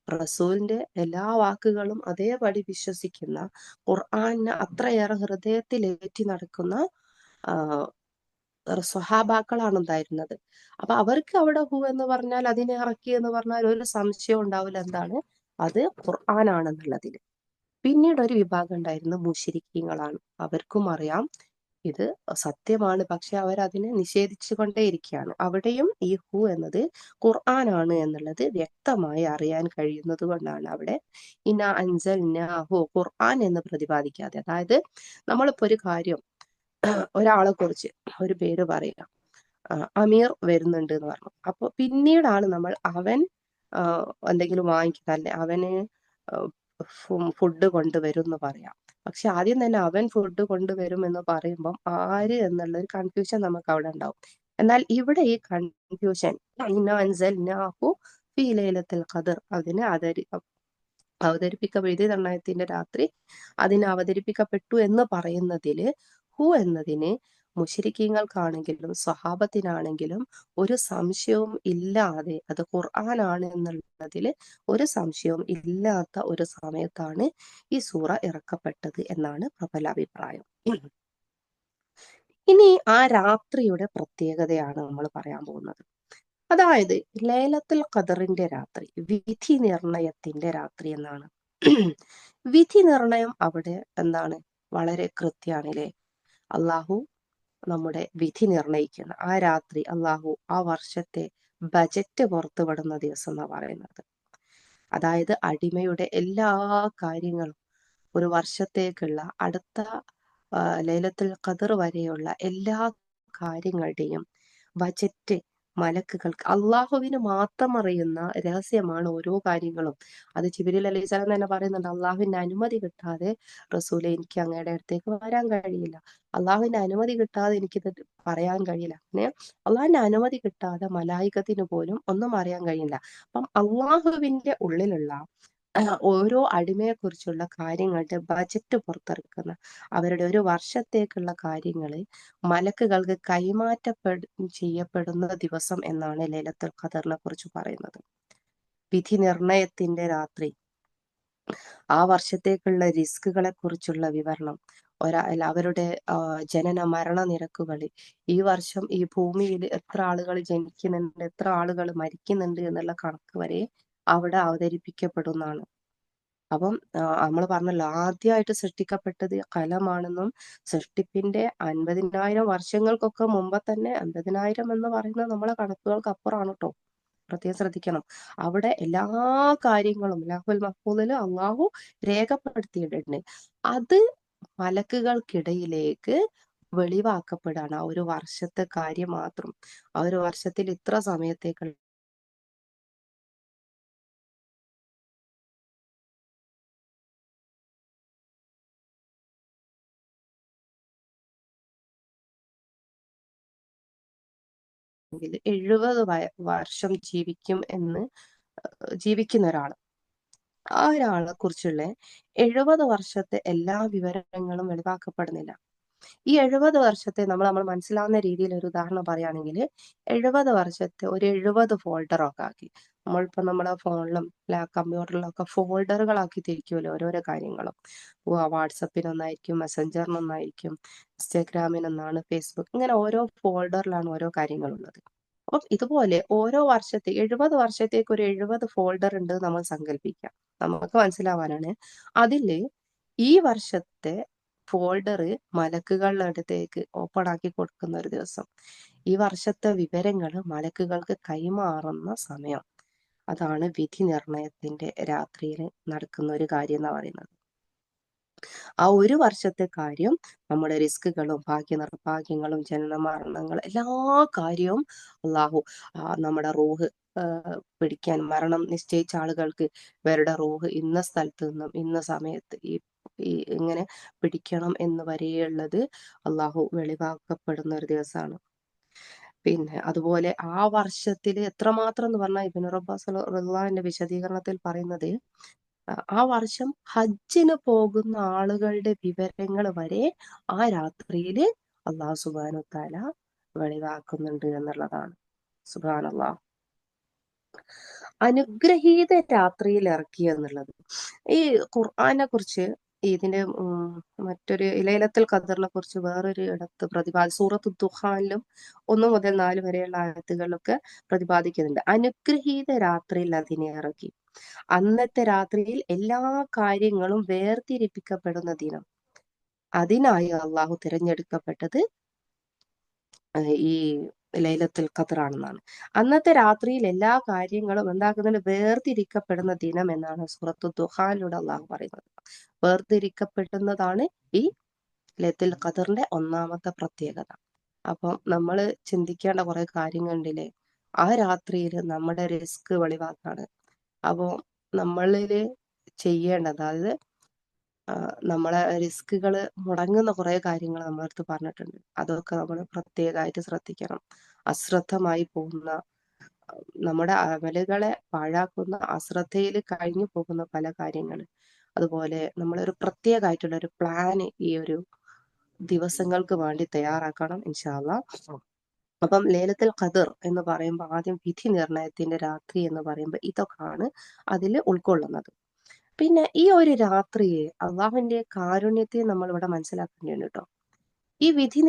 റസൂലിന്റെ എല്ലാ വാക്കുകളും അതേപടി വിശ്വസിക്കുന്ന, ഖുർആനെ അത്രയേറെ ഹൃദയത്തിലേറ്റി നടക്കുന്ന സ്വഹാബാക്കളാണ് ഉണ്ടായിരുന്നത്. അപ്പൊ അവർക്ക് അവിടെ ഹു എന്ന് പറഞ്ഞാൽ, അതിനെ ഇറക്കി എന്ന് പറഞ്ഞാൽ ഒരു സംശയം ഉണ്ടാവില്ല, എന്താണ് അത് ഖുർആനാണെന്നുള്ളതിൽ. പിന്നീട് ഒരു വിഭാഗം ഉണ്ടായിരുന്ന മുശ്രിക്കീങ്ങളാണ്. അവർക്കും അറിയാം ഇത് സത്യമാണ്, പക്ഷെ അവരതിനെ നിഷേധിച്ചു കൊണ്ടേയിരിക്കുകയാണ്. അവിടെയും ഈ ഹു എന്നത് ഖുർആനാണ് എന്നുള്ളത് വ്യക്തമായി അറിയാൻ കഴിയുന്നത് കൊണ്ടാണ് അവിടെ ഇന്ന അൻസൽനാഹു ഖുർആൻ എന്ന് പ്രതിപാദിക്കാതെ, അതായത് നമ്മളിപ്പോ ഒരു കാര്യം, ഒരാളെ കുറിച്ച് ഒരു പേര് പറയാം, അമീർ വരുന്നുണ്ട് എന്ന് പറഞ്ഞു. അപ്പൊ പിന്നീടാണ് നമ്മൾ അവൻ എന്തെങ്കിലും വാങ്ങിക്കുക, അല്ലെ അവന് ഫുഡ് കൊണ്ടുവരും എന്ന് പറയാം. പക്ഷെ ആദ്യം തന്നെ അവൻ ഫുഡ് കൊണ്ടുവരും എന്ന് പറയുമ്പം ആര് എന്നുള്ള ഒരു കൺഫ്യൂഷൻ നമുക്ക് അവിടെ ഉണ്ടാവും. എന്നാൽ ഇവിടെ ഈ കൺഫ്യൂഷൻ ഫീ ലൈലത്തുൽ ഖദർ അതിനെ അവതരിപ്പിക്കപ്പെട്ട നിർണയത്തിന്റെ രാത്രി അതിനെ അവതരിപ്പിക്കപ്പെട്ടു എന്ന് പറയുന്നതില് ഹു എന്നതിന് മുശ്രിക്കീങ്ങൾക്കാണെങ്കിലും സ്വഹാബത്തിനാണെങ്കിലും ഒരു സംശയവും ഇല്ലാതെ അത് ഖുർആനാണ് എന്നുള്ളതിൽ ഒരു സംശയവും ഇല്ലാത്ത ഒരു സമയത്താണ് ഈ സൂറ ഇറക്കപ്പെട്ടത് എന്നാണ് പ്രബല അഭിപ്രായം. ഇനി ആ രാത്രിയുടെ പ്രത്യേകതയാണ് നമ്മൾ പറയാൻ പോകുന്നത്. അതായത് ലൈലത്തുൽ ഖദറിന്റെ രാത്രി, വിധി നിർണയത്തിന്റെ രാത്രി എന്നാണ്. വിധി നിർണയം അവിടെ എന്താണ്? വളരെ കൃത്യാണല്ലേ. അള്ളാഹു നമ്മുടെ വിധി നിർണയിക്കുന്ന ആ രാത്രി, അള്ളാഹു ആ വർഷത്തെ ബജറ്റ് പുറത്തുവിടുന്ന ദിവസം എന്നാ പറയുന്നത്. അതായത് അടിമയുടെ എല്ലാ കാര്യങ്ങളും, ഒരു വർഷത്തേക്കുള്ള അടുത്ത ലൈലത്തുൽ ഖദർ വരെയുള്ള എല്ലാ കാര്യങ്ങളുടെയും ബജറ്റ് മലക്കുകൾക്ക്, അള്ളാഹുവിന് മാത്രം അറിയുന്ന രഹസ്യമാണ് ഓരോ കാര്യങ്ങളും. അത് ജിബ്രീൽ അലൈഹിസ്സലാം തന്നെ പറയുന്നുണ്ട്, അള്ളാഹുവിന്റെ അനുമതി കിട്ടാതെ റസൂലെ എനിക്ക് അങ്ങയുടെ അടുത്തേക്ക് വരാൻ കഴിയില്ല, അള്ളാഹുവിന്റെ അനുമതി കിട്ടാതെ എനിക്കിത് പറയാൻ കഴിയില്ല. അങ്ങനെ അള്ളാഹിന്റെ അനുമതി കിട്ടാതെ മലായികത്തിന് പോലും ഒന്നും അറിയാൻ കഴിയില്ല. അപ്പം അള്ളാഹുവിന്റെ ഉള്ളിലുള്ള ഓരോ അടിമയെ കുറിച്ചുള്ള കാര്യങ്ങളുടെ ബജറ്റ് പുറത്തിറക്കുന്ന, അവരുടെ ഒരു വർഷത്തേക്കുള്ള കാര്യങ്ങൾ മലക്കുകൾക്ക് ചെയ്യപ്പെടുന്ന ദിവസം എന്നാണ് ലൈലത്തുൽ ഖദറിനെ കുറിച്ച് പറയുന്നത്. വിധി നിർണയത്തിന്റെ രാത്രി, ആ വർഷത്തേക്കുള്ള റിസ്കുകളെ കുറിച്ചുള്ള വിവരണം, അവരുടെ ജനന മരണ നിരക്കുകൾ, ഈ വർഷം ഈ ഭൂമിയിൽ എത്ര ആളുകൾ ജനിക്കുന്നുണ്ട്, എത്ര ആളുകൾ മരിക്കുന്നുണ്ട് എന്നുള്ള കണക്ക് വരെ അവിടെ അവതരിപ്പിക്കപ്പെടുന്നതാണ്. അപ്പം നമ്മൾ പറഞ്ഞല്ലോ, ആദ്യമായിട്ട് സൃഷ്ടിക്കപ്പെട്ടത് കലമാണെന്നും സൃഷ്ടിപ്പിന്റെ 50,000 വർഷങ്ങൾക്കൊക്കെ മുമ്പ് തന്നെ, 50,000 എന്ന് പറയുന്നത് നമ്മളെ കണക്കുകൾക്ക് അപ്പുറമാണ് കേട്ടോ, പ്രത്യേകം ശ്രദ്ധിക്കണം. അവിടെ എല്ലാ കാര്യങ്ങളും ലഹുൽ മഹ്ഫൂദിൽ അള്ളാഹു രേഖപ്പെടുത്തിയിട്ടുണ്ട്. അത് മലക്കുകൾക്കിടയിലേക്ക് വെളിവാക്കപ്പെടാണ്. ആ ഒരു വർഷത്തെ കാര്യം മാത്രം, ആ ഒരു വർഷത്തിൽ ഇത്ര സമയത്തേക്കുള്ള ങ്കിൽ 70 വർഷം ജീവിക്കും എന്ന് ജീവിക്കുന്ന ഒരാൾ, ആ ഒരാളെ കുറിച്ചുള്ള 70 വർഷത്തെ എല്ലാ വിവരങ്ങളും വെളിവാക്കപ്പെടുന്നില്ല. ഈ 70 വർഷത്തെ നമ്മൾ മനസ്സിലാവുന്ന രീതിയിൽ ഒരു ഉദാഹരണം പറയുകയാണെങ്കിൽ, 70 വർഷത്തെ ഒരു 70 ഫോൾഡറൊക്കെ ആക്കി, നമ്മളിപ്പോൾ നമ്മുടെ ഫോണിലും കമ്പ്യൂട്ടറിലും ഒക്കെ ഫോൾഡറുകളാക്കി തിരിക്കുമല്ലോ ഓരോരോ കാര്യങ്ങളും. വാട്സപ്പിനൊന്നായിരിക്കും, മെസ്സഞ്ചറിനൊന്നായിരിക്കും, ഇൻസ്റ്റാഗ്രാമിനൊന്നാണ്, ഫേസ്ബുക്ക്, ഇങ്ങനെ ഓരോ ഫോൾഡറിലാണ് ഓരോ കാര്യങ്ങളുള്ളത്. അപ്പം ഇതുപോലെ ഓരോ വർഷത്തെ 70 വർഷത്തേക്ക് ഒരു 70 ഫോൾഡർ ഉണ്ട് നമ്മൾ സങ്കല്പിക്കാം, നമുക്ക് മനസ്സിലാവാനാണ്. അതില് ഈ വർഷത്തെ ഫോൾഡർ മലക്കുകളുടെ അടുത്തേക്ക് ഓപ്പൺ ആക്കി കൊടുക്കുന്ന ഒരു ദിവസം, ഈ വർഷത്തെ വിവരങ്ങൾ മലക്കുകൾക്ക് കൈമാറുന്ന സമയം, അതാണ് വിധി നിർണയത്തിന്റെ രാത്രിയിൽ നടക്കുന്ന ഒരു കാര്യം എന്ന് പറയുന്നത്. ആ ഒരു വർഷത്തെ കാര്യം, നമ്മുടെ റിസ്കുകളും ഭാഗ്യനിർഭാഗ്യങ്ങളും ജനന മരണങ്ങളും എല്ലാ കാര്യവും അള്ളാഹു നമ്മുടെ റൂഹ് പിടിക്കാൻ മരണം നിശ്ചയിച്ച ആളുകൾക്ക് ഇവരുടെ റൂഹ് ഇന്ന സ്ഥലത്ത് നിന്നും ഇന്ന സമയത്ത് ഇങ്ങനെ പിടിക്കണം എന്ന് വരെയുള്ളത് അള്ളാഹു വെളിവാക്കപ്പെടുന്ന ഒരു ദിവസമാണ്. പിന്നെ അതുപോലെ ആ വർഷത്തിൽ എത്രമാത്രം എന്ന് പറഞ്ഞാൽ ഇബ്നു അബ്ബാസ് റളിയല്ലാഹുവിന്റെ വിശദീകരണത്തിൽ പറയുന്നത്, ആ വർഷം ഹജ്ജിന് പോകുന്ന ആളുകളുടെ വിവരങ്ങൾ വരെ ആ രാത്രിയിൽ അള്ളാഹു സുബ്ഹാനഹു തആല വെളിവാക്കുന്നുണ്ട് എന്നുള്ളതാണ്. സുബ്ഹാനല്ലാഹ്. അനുഗ്രഹീത രാത്രിയിൽ ഇറക്കി എന്നുള്ളത്, ഈ ഖുർആനെ കുറിച്ച് ഇതിന്റെ മറ്റൊരു ലൈലത്തുൽ ഖദറിനെ കുറിച്ച് വേറൊരു ഇടത്ത് സൂറത്ത് ദുഹാനിലും 1 മുതൽ 4 വരെയുള്ള ആയത്തുകളിലൊക്കെ പ്രതിപാദിക്കുന്നുണ്ട്. അനുഗ്രഹീത രാത്രിയിൽ അതിനെ ഇറക്കി, അന്നത്തെ രാത്രിയിൽ എല്ലാ കാര്യങ്ങളും വേർതിരിപ്പിക്കപ്പെടുന്ന ദിനം, അതിനായി അള്ളാഹു തിരഞ്ഞെടുക്കപ്പെട്ടത് ഈ ലൈലത്തുൽ ഖദർ ആണെന്നാണ്. അന്നത്തെ രാത്രിയിൽ എല്ലാ കാര്യങ്ങളും എന്താക്കുന്നത്? വേർതിരിക്കപ്പെടുന്ന ദിനം എന്നാണ് സൂറത്തു ദുഹാനിലൂടെ അള്ളാഹു പറയുന്നത്. വേർതിരിക്കപ്പെടുന്നതാണ് ഈ ലൈലത്തുൽ ഖദറിന്റെ ഒന്നാമത്തെ പ്രത്യേകത. അപ്പം നമ്മൾ ചിന്തിക്കേണ്ട കുറെ കാര്യങ്ങളുണ്ടല്ലേ. ആ രാത്രിയിൽ നമ്മുടെ റിസ്ക് വെളിവാക്കാണ്. അപ്പോൾ നമ്മളില് ചെയ്യേണ്ടത്, അതായത് നമ്മളെ റിസ്കുകൾ മുടങ്ങുന്ന കുറെ കാര്യങ്ങൾ നമ്മുടെ അടുത്ത് പറഞ്ഞിട്ടുണ്ട്. അതൊക്കെ നമ്മൾ പ്രത്യേകമായിട്ട് ശ്രദ്ധിക്കണം. അശ്രദ്ധമായി പോകുന്ന, നമ്മുടെ അമലുകളെ പാഴാക്കുന്ന, അശ്രദ്ധയിൽ കഴിഞ്ഞു പോകുന്ന പല കാര്യങ്ങൾ, അതുപോലെ നമ്മളൊരു പ്രത്യേകമായിട്ടുള്ള ഒരു പ്ലാന് ഈ ഒരു ദിവസങ്ങൾക്ക് വേണ്ടി തയ്യാറാക്കണം ഇൻഷാ അല്ലാഹ്. അപ്പം ലൈലത്തുൽ ഖദർ എന്ന് പറയുമ്പോൾ ആദ്യം വിധി നിർണയത്തിന്റെ രാത്രി എന്ന് പറയുമ്പോൾ ഇതൊക്കെയാണ് അതിൽ ഉൾക്കൊള്ളുന്നത്. പിന്നെ ഈ ഒരു രാത്രിയെ അള്ളാഹുവിന്റെ കാരുണ്യത്തെ നമ്മൾ ഇവിടെ മനസ്സിലാക്കേണ്ടതുണ്ട് കേട്ടോ. ഈ വിധി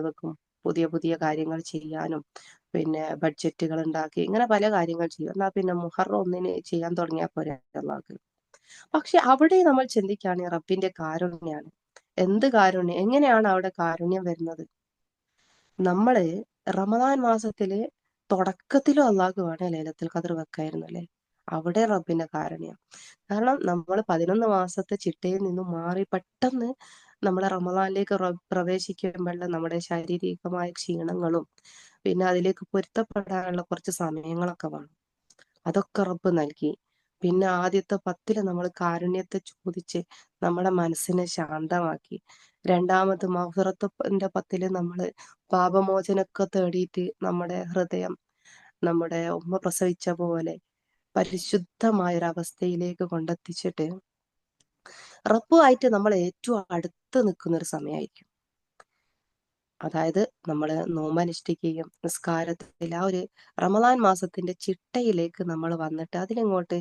വെക്കും, പുതിയ പുതിയ കാര്യങ്ങൾ ചെയ്യാനും പിന്നെ ബഡ്ജറ്റുകൾ ഉണ്ടാക്കി ഇങ്ങനെ പല കാര്യങ്ങൾ ചെയ്യും. എന്നാ പിന്നെ മുഹറം ഒന്നിന് ചെയ്യാൻ തുടങ്ങിയാൽ പോരെ അള്ളാഹ്. പക്ഷെ അവിടെ നമ്മൾ ചിന്തിക്കുകയാണെങ്കിൽ റബ്ബിന്റെ കാരുണ്യാണ്. എന്ത് കാരുണ്യം, എങ്ങനെയാണ് അവിടെ കാരുണ്യം വരുന്നത്? നമ്മള് റമദാൻ മാസത്തില് തുടക്കത്തിലും അള്ളാഹ്ക്ക് വേണേ ലൈലത്തുൽ ഖദർ വെക്കായിരുന്നു അല്ലേ? അവിടെ റബ്ബിന്റെ കാരുണ്യം. കാരണം നമ്മൾ 11 മാസത്തെ ചിട്ടയിൽ നിന്നും മാറി പെട്ടെന്ന് നമ്മളെ റമദാനിലേക്ക് പ്രവേശിക്കുമ്പോഴുള്ള നമ്മുടെ ശാരീരികമായ ക്ഷീണങ്ങളും പിന്നെ അതിലേക്ക് പൊരുത്തപ്പെടാനുള്ള കുറച്ച് സമയങ്ങളൊക്കെ വേണം. അതൊക്കെ റബ്ബ് നൽകി. പിന്നെ ആദ്യത്തെ 10 നമ്മൾ കാരുണ്യത്തെ ചോദിച്ച് നമ്മുടെ മനസ്സിനെ ശാന്തമാക്കി. രണ്ടാമത് മഗ്ഫിറത്തിന്റെ 10 നമ്മൾ പാപമോചനമൊക്കെ തേടിയിട്ട് നമ്മുടെ ഹൃദയം നമ്മുടെ ഉമ്മ പ്രസവിച്ച പോലെ പരിശുദ്ധമായ ഒരു അവസ്ഥയിലേക്ക് കൊണ്ടെത്തിച്ചിട്ട് റബ്ബുമായിട്ട് നമ്മൾ ഏറ്റവും അടുത്ത് നിൽക്കുന്ന ഒരു സമയമായിരിക്കും. അതായത് നമ്മൾ നോമ്പനുഷ്ഠിക്കുകയും നിസ്കാരത്തിൽ ആ ഒരു റമദാൻ മാസത്തിന്റെ ചിട്ടയിലേക്ക് നമ്മൾ വന്നിട്ട് അതിലിങ്ങോട്ട്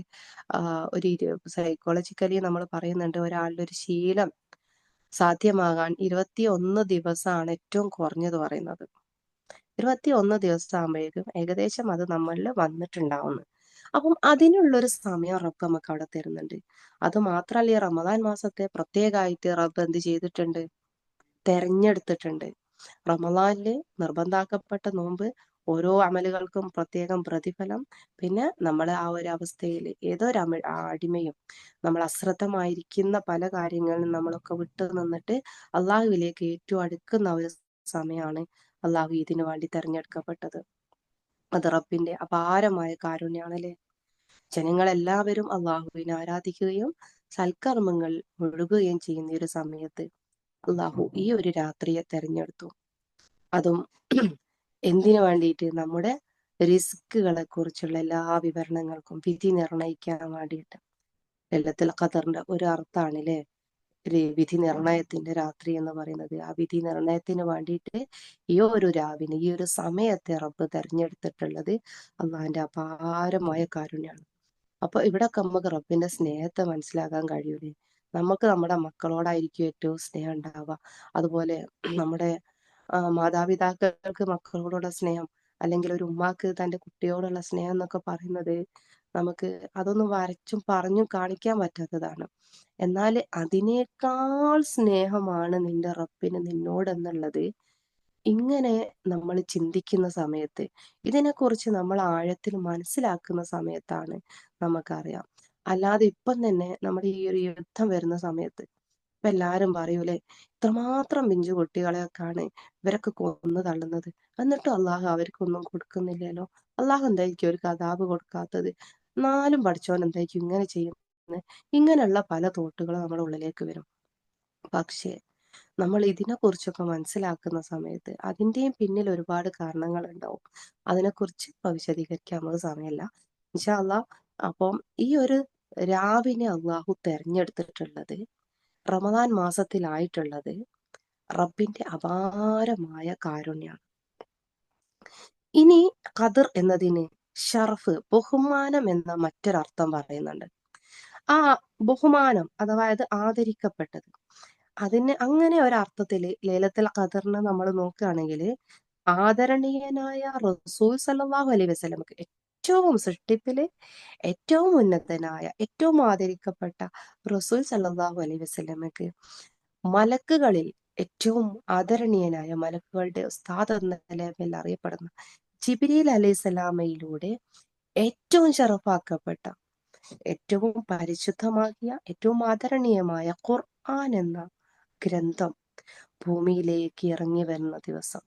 ഒരു സൈക്കോളജിക്കലി നമ്മൾ പറയുന്നുണ്ട്, ഒരാളുടെ ഒരു ശീലം സാധ്യമാകാൻ 21 ദിവസമാണ് ഏറ്റവും കുറഞ്ഞത് പറയുന്നത്. 21 ദിവസം ആകുമ്പോഴേക്കും ഏകദേശം അത് നമ്മളിൽ വന്നിട്ടുണ്ടാവുന്നു. അപ്പം അതിനുള്ളൊരു സമയം റബ്ബ് നമുക്ക് അവിടെ തരുന്നുണ്ട്. അത് മാത്രമല്ല, ഈ റമദാൻ മാസത്തെ പ്രത്യേകമായിട്ട് റബ്ബ് എന്ത് ചെയ്തിട്ടുണ്ട്? തെരഞ്ഞെടുത്തിട്ടുണ്ട്. റമദാനില് നിർബന്ധാക്കപ്പെട്ട നോമ്പ് ഓരോ അമലുകൾക്കും പ്രത്യേകം പ്രതിഫലം. പിന്നെ നമ്മളെ ആ ഒരു അവസ്ഥയിൽ ഏതൊരു അടിമയും നമ്മൾ അശ്രദ്ധമായിരിക്കുന്ന പല കാര്യങ്ങളിലും നമ്മളൊക്കെ വിട്ടു നിന്നിട്ട് അള്ളാഹുവിലേക്ക് ഏറ്റവും അടുക്കുന്ന ഒരു സമയമാണ് അള്ളാഹു ഇതിനു വേണ്ടി തെരഞ്ഞെടുക്കപ്പെട്ടത്. അത് റബ്ബിന്റെ അപാരമായ കാരുണ്യാണല്ലേ. ജനങ്ങളെല്ലാവരും അള്ളാഹുവിനെ ആരാധിക്കുകയും സൽക്കർമ്മങ്ങൾ മുഴുകുകയും ചെയ്യുന്ന ഒരു സമയത്ത് അള്ളാഹു ഈ ഒരു രാത്രിയെ തെരഞ്ഞെടുത്തു. അതും എന്തിനു വേണ്ടിയിട്ട്? നമ്മുടെ റിസ്കുകളെ കുറിച്ചുള്ള എല്ലാ വിവരണങ്ങൾക്കും വിധി നിർണയിക്കാൻ വേണ്ടിയിട്ട്. ലൈലത്തുൽ ഖദറിന്റെ ഒരു അർത്ഥമാണ് അല്ലേ വിധി നിർണയത്തിന്റെ രാത്രി എന്ന് പറയുന്നത്. ആ വിധി നിർണയത്തിന് വേണ്ടിയിട്ട് ഈ ഒരു രാവിനെ ഈ ഒരു സമയത്തെ റബ്ബ് തെരഞ്ഞെടുത്തിട്ടുള്ളത് അള്ളാഹിന്റെ അപാരമായ കാരുണ്യമാണ്. അപ്പൊ ഇവിടെ നമുക്ക് റബ്ബിന്റെ സ്നേഹത്തെ മനസ്സിലാക്കാൻ കഴിയൂലേ. നമുക്ക് നമ്മുടെ മക്കളോടായിരിക്കും ഏറ്റവും സ്നേഹം ഉണ്ടാവുക. അതുപോലെ നമ്മുടെ മാതാപിതാക്കൾക്ക് മക്കളോടുള്ള സ്നേഹം, അല്ലെങ്കിൽ ഒരു ഉമ്മാക്ക് തന്റെ കുട്ടിയോടുള്ള സ്നേഹം എന്നൊക്കെ പറയുന്നത് നമുക്ക് അതൊന്നും വരച്ചും പറഞ്ഞും കാണിക്കാൻ പറ്റാത്തതാണ്. എന്നാൽ അതിനേക്കാൾ സ്നേഹമാണ് നിന്റെ റബ്ബിന് നിന്നോടെന്നുള്ളത് ഇങ്ങനെ നമ്മൾ ചിന്തിക്കുന്ന സമയത്ത്, ഇതിനെക്കുറിച്ച് നമ്മൾ ആഴത്തിൽ മനസ്സിലാക്കുന്ന സമയത്താണ് നമുക്കറിയാം. അല്ലാതെ ഇപ്പം തന്നെ നമ്മുടെ ഈ ഒരു യുദ്ധം വരുന്ന സമയത്ത് ഇപ്പൊ എല്ലാരും പറയൂലേ, ഇത്രമാത്രം പിഞ്ചു കുട്ടികളെയൊക്കെയാണ് ഇവരൊക്കെ കൊന്നു തള്ളുന്നത്, എന്നിട്ടും അള്ളാഹു അവർക്കൊന്നും കൊടുക്കുന്നില്ലല്ലോ. അള്ളാഹു എന്തായിരിക്കും ഒരു അദാബ് കൊടുക്കാത്തത്? എന്നാലും പഠിച്ചോൻ എന്തായിരിക്കും ഇങ്ങനെ ചെയ്യുന്നത്? ഇങ്ങനെയുള്ള പല തോട്ടുകൾ നമ്മുടെ ഉള്ളിലേക്ക് വരും. പക്ഷേ നമ്മൾ ഇതിനെ കുറിച്ചൊക്കെ മനസ്സിലാക്കുന്ന സമയത്ത് അതിന്റെയും പിന്നിൽ ഒരുപാട് കാരണങ്ങൾ ഉണ്ടാവും. അതിനെക്കുറിച്ച് ഇപ്പൊ വിശദീകരിക്കാൻ നമുക്ക് സമയമല്ല ഇൻഷാ അള്ളാഹ്. അപ്പം ഈ ഒരു രാവിനെ അള്ളാഹു തെരഞ്ഞെടുത്തിട്ടുള്ളത്, റമദാൻ മാസത്തിലായിട്ടുള്ളത് റബ്ബിന്റെ അപാരമായ കാരുണ്യാണ്. ഇനി ഖദർ എന്നതിന് ഷറഫ്, ബഹുമാനം എന്ന മറ്റൊരർത്ഥം പറയുന്നുണ്ട്. ആ ബഹുമാനം അഥവാ ആദരിക്കപ്പെട്ടത്, അതിന് അങ്ങനെ ഒരർത്ഥത്തില് ലൈലത്തുൽ ഖദറിനെ നമ്മൾ നോക്കുകയാണെങ്കിൽ ആദരണീയനായ റസൂൽ സല്ലല്ലാഹു അലൈഹി വസല്ലമക്ക്, ഏറ്റവും സൃഷ്ടിപ്പില് ഏറ്റവും ഉന്നതനായ ഏറ്റവും ആദരിക്കപ്പെട്ട റസൂൽ സല്ലല്ലാഹു അലൈഹി വസല്ലമക്ക് മലക്കുകളിൽ ഏറ്റവും ആദരണീയനായ, മലക്കുകളുടെ ഉസ്താദ് എന്ന നിലയിൽ അറിയപ്പെടുന്ന ജിബ്രീൽ അലൈഹിസ്സലാമയിലൂടെ ഏറ്റവും ഷറഫാക്കപ്പെട്ട, ഏറ്റവും പരിശുദ്ധമാക്കിയ, ഏറ്റവും ആദരണീയമായ ഖുർആൻ എന്ന ഗ്രന്ഥം ഭൂമിയിലേക്ക് ഇറങ്ങി വരുന്ന ദിവസം.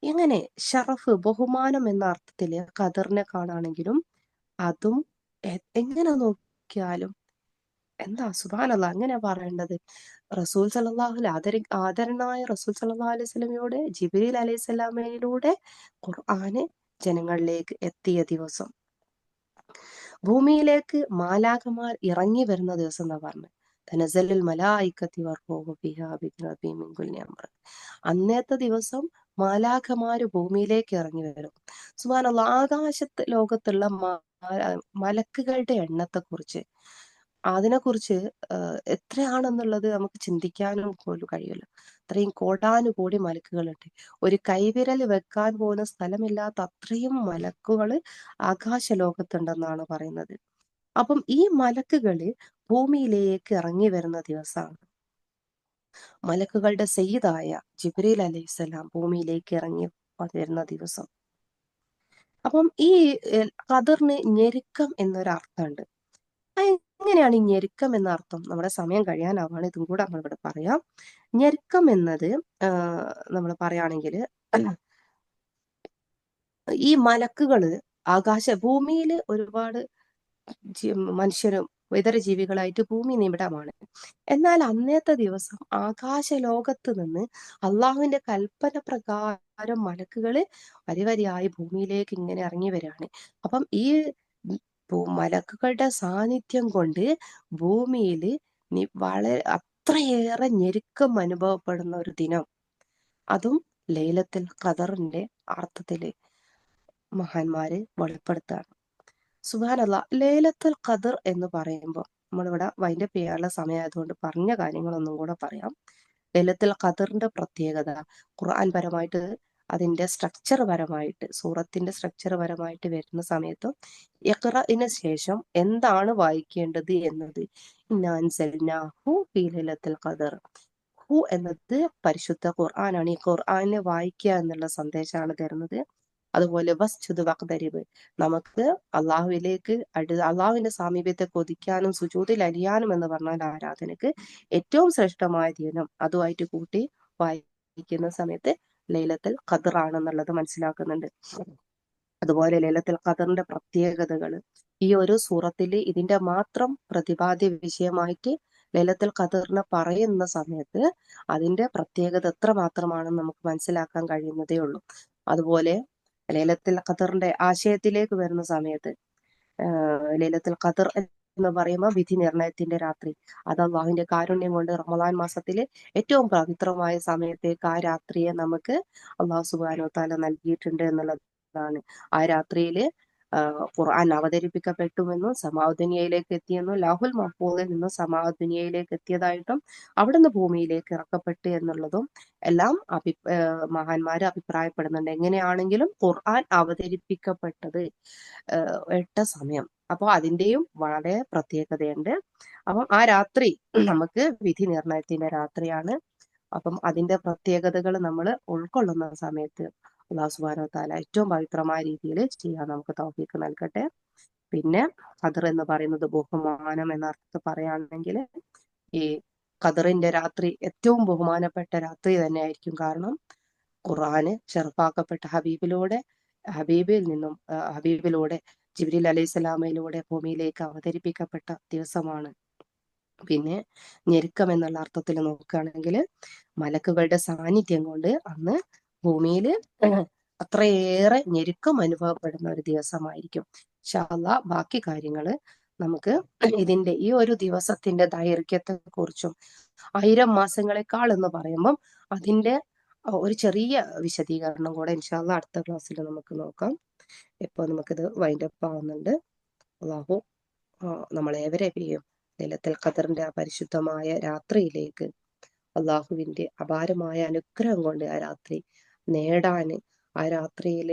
ഇങ്ങനെ ഷറഫ്, ബഹുമാനം എന്ന അർത്ഥത്തില് ഖദറിനെ കാണുകയാണെങ്കിലും അതും എങ്ങനെ നോക്കിയാലും എന്താ സുബ്ഹാനല്ലാ അങ്ങനെ പറയേണ്ടത്? റസൂൽ സല്ലല്ലാഹു ആദരനായ റസൂൽ സല്ലല്ലാഹു അലൈഹി വസല്ലമയോട് ജിബ്രീൽ അലൈഹിസ്സലാമയിലൂടെ ഖുർആന് ജനങ്ങളിലേക്ക് എത്തിയ ദിവസം, ഭൂമിയിലേക്ക് മാലാഖമാർ ഇറങ്ങി വരുന്ന ദിവസം എന്നാ പറഞ്ഞത്. തനസലുൽ മലായിക്കത്തി വർറൂഹു ഫിഹാ ബിഇദ്നി റബ്ബിഹിം മിൻ കുല്ലി അംർ. അന്നത്തെ ദിവസം മാലാഖമാര് ഭൂമിയിലേക്ക് ഇറങ്ങി വരും. സുബ്ഹാനല്ലാഹ്, ആകാശത്ത് ലോകത്തുള്ള മലക്കുകളുടെ എണ്ണത്തെക്കുറിച്ച്, അതിനെക്കുറിച്ച് എത്രയാണെന്നുള്ളത് നമുക്ക് ചിന്തിക്കാനും പോലും കഴിയില്ല. അത്രയും കോടാനുകോടി മലക്കുകളുണ്ട്. ഒരു കൈവിരൽ വെക്കാൻ പോലും സ്ഥലമില്ലാത്ത അത്രയും മലക്കുകൾ ആകാശ ലോകത്തുണ്ടെന്നാണ് പറയുന്നത്. അപ്പം ഈ മലക്കുകള് ഭൂമിയിലേക്ക് ഇറങ്ങി വരുന്ന ദിവസമാണ്. മലക്കുകളുടെ സയ്യിദായ ജിബ്രീൽ അലൈഹിസ്സലാം ഭൂമിയിലേക്ക് ഇറങ്ങി വരുന്ന ദിവസം. അപ്പം ഈ ഖദറിന് ഞെരുക്കം എന്നൊരർത്ഥമുണ്ട്. എങ്ങനെയാണ് ഈ ഞെരുക്കം എന്ന അർത്ഥം? നമ്മുടെ സമയം കഴിയാനാവാണ്, ഇതും കൂടെ നമ്മളിവിടെ പറയാം. ഞെരുക്കം എന്നത് നമ്മൾ പറയുകയാണെങ്കിൽ, ഈ മലക്കുകള് ഭൂമിയിൽ ഒരുപാട് മനുഷ്യരും ഇതര ജീവികളായിട്ട് ഭൂമി നിമിടമാണ്. എന്നാൽ അന്നത്തെ ദിവസം ആകാശ ലോകത്ത് നിന്ന് അള്ളാഹുവിന്റെ കൽപ്പന പ്രകാരം മലക്കുകള് വരിവരിയായി ഭൂമിയിലേക്ക് ഇങ്ങനെ ഇറങ്ങി വരികയാണ്. അപ്പം ഈ മലക്കുകളുടെ സാന്നിധ്യം കൊണ്ട് ഭൂമിയിൽ വളരെ അത്രയേറെ ഞെരുക്കം അനുഭവപ്പെടുന്ന ഒരു ദിനം, അതും ലൈലത്തുൽ ഖദറിന്റെ അർത്ഥത്തില് മഹാന്മാര് വെളിപ്പെടുത്താണ്. സുബ്ഹാനല്ലാഹ്, ലൈലത്തുൽ ഖദർ എന്ന് പറയുമ്പോൾ നമ്മളിവിടെ വൈൻഡപ്പ് ചെയ്യാനുള്ള സമയമായതുകൊണ്ട് പറഞ്ഞ കാര്യങ്ങളൊന്നും കൂടെ പറയാം. ലൈലത്തുൽ ഖദറിന്റെ പ്രത്യേകത ഖുർആൻ പരമായിട്ട്, അതിന്റെ സ്ട്രക്ചർ പരമായിട്ട്, സൂറത്തിന്റെ സ്ട്രക്ചർ പരമായിട്ട് വരുന്ന സമയത്തും ഇഖ്റഇന് ശേഷം എന്താണ് വായിക്കേണ്ടത് എന്നത്, ഇന്നാ അൻസൽനാഹു ഫീ ലൈലത്തുൽ ഖദർ. ഹു എന്നത് പരിശുദ്ധ ഖുർആനാണ്. ഈ ഖുർആനെ വായിക്കുക എന്നുള്ള സന്ദേശമാണ് തരുന്നത്. അതുപോലെ വസ്ജുദ് വഖ്തരിബ്, നമുക്ക് അള്ളാഹുവിലേക്ക് അള്ളാഹുവിന്റെ സാമീപ്യത്തെ കൊതിക്കാനും സുജൂദിൽ അലിയാനും എന്ന് പറഞ്ഞാൽ ആരാധനക്ക് ഏറ്റവും ശ്രേഷ്ഠമായ ദിനം, അതുമായിട്ട് കൂട്ടി വായിക്കുന്ന സമയത്ത് ലൈലത്തുൽ ഖദർ ആണെന്നുള്ളത് മനസ്സിലാക്കുന്നുണ്ട്. അതുപോലെ ലൈലത്തുൽ ഖദറിന്റെ പ്രത്യേകതകൾ ഈ ഒരു സൂറത്തിൽ ഇതിന്റെ മാത്രം പ്രതിപാദ്യ വിഷയമായിട്ട് ലൈലത്തുൽ ഖദറിനെ പറയുന്ന സമയത്ത് അതിന്റെ പ്രത്യേകത എത്ര മാത്രമാണെന്ന് നമുക്ക് മനസ്സിലാക്കാൻ കഴിയുന്നതേ ഉള്ളൂ. അതുപോലെ ലൈലത്തുൽ ഖദറിന്റെ ആശയത്തിലേക്ക് വരുന്ന സമയത്ത്, ലൈലത്തുൽ ഖദർ എന്ന് പറയുമ്പോൾ വിധി നിർണയത്തിന്റെ രാത്രി, അത് അള്ളാഹുവിന്റെ കാരുണ്യം കൊണ്ട് റമദാൻ മാസത്തില് ഏറ്റവും പവിത്രമായ സമയത്തേക്ക് ആ രാത്രിയെ നമുക്ക് അള്ളാഹു സുബ്ഹാനഹു വ തആല നൽകിയിട്ടുണ്ട് എന്നുള്ളതാണ്. ആ രാത്രിയില് ഖുർആൻ അവതരിപ്പിക്കപ്പെട്ടുവെന്നും സമാദുനിയയിലേക്ക് എത്തിയെന്നും ലാഹുൽ മഹ്ഫൂദിൽ നിന്നും സമാദുനിയയിലേക്ക് എത്തിയതായിട്ടും അവിടുന്ന് ഭൂമിയിലേക്ക് ഇറക്കപ്പെട്ടു എന്നുള്ളതും എല്ലാം മഹാന്മാര് അഭിപ്രായപ്പെടുന്നുണ്ട്. എങ്ങനെയാണെങ്കിലും ഖുർആൻ അവതരിപ്പിക്കപ്പെട്ടത് ഇട്ട സമയം, അപ്പോൾ അതിന്റെയും വളരെ പ്രത്യേകതയുണ്ട്. അപ്പം ആ രാത്രി നമുക്ക് വിധി നിർണയത്തിന്റെ രാത്രിയാണ്. അപ്പം അതിന്റെ പ്രത്യേകതകൾ നമ്മൾ ഉൾക്കൊള്ളുന്ന സമയത്ത് അല്ലാഹു സുബ്ഹാനഹു വ തആല ഏറ്റവും പവിത്രമായ രീതിയിൽ ചെയ്യാൻ നമുക്ക് തൗഫീഖ് നൽകട്ടെ. പിന്നെ ഖദർ എന്ന് പറയുന്നത് ബഹുമാനം എന്ന അർത്ഥത്തിൽ പറയുകയാണെങ്കിൽ, ഈ ഖദറിന്റെ രാത്രി ഏറ്റവും ബഹുമാനപ്പെട്ട രാത്രി തന്നെയായിരിക്കും. കാരണം ഖുർആന് ഷറഫാക്കപ്പെട്ട ഹബീബിലൂടെ ജിബ്രീൽ അലൈഹിസ്സലാമയിലൂടെ ഭൂമിയിലേക്ക് അവതരിപ്പിക്കപ്പെട്ട ദിവസമാണ്. പിന്നെ ഞെരുക്കം എന്നുള്ള അർത്ഥത്തിൽ നോക്കുകയാണെങ്കിൽ മലക്കുകളുടെ സാന്നിധ്യം കൊണ്ട് അന്ന് ഭൂമിയിൽ അത്രയേറെ ഞെരുക്കം അനുഭവപ്പെടുന്ന ഒരു ദിവസമായിരിക്കും. ഇൻഷാ അല്ലാഹ് ബാക്കി കാര്യങ്ങള് നമുക്ക് ഇതിന്റെ ഈ ഒരു ദിവസത്തിന്റെ ദൈർഘ്യത്തെ കുറിച്ചും 1000 മാസങ്ങളെക്കാൾ എന്ന് പറയുമ്പം അതിന്റെ ഒരു ചെറിയ വിശദീകരണം കൂടെ ഇൻഷാ അല്ലാഹ് അടുത്ത ക്ലാസ്സിൽ നമുക്ക് നോക്കാം. ഇപ്പോൾ നമുക്കിത് വൈൻഡപ്പ് ആവുന്നുണ്ട്. അള്ളാഹു നമ്മളേവരെയും ലൈലത്തുൽ ഖദറിന്റെ ആ പരിശുദ്ധമായ രാത്രിയിലേക്ക് അള്ളാഹുവിന്റെ അപാരമായ അനുഗ്രഹം കൊണ്ട് ആ രാത്രി നേടാന്, ആ രാത്രിയിൽ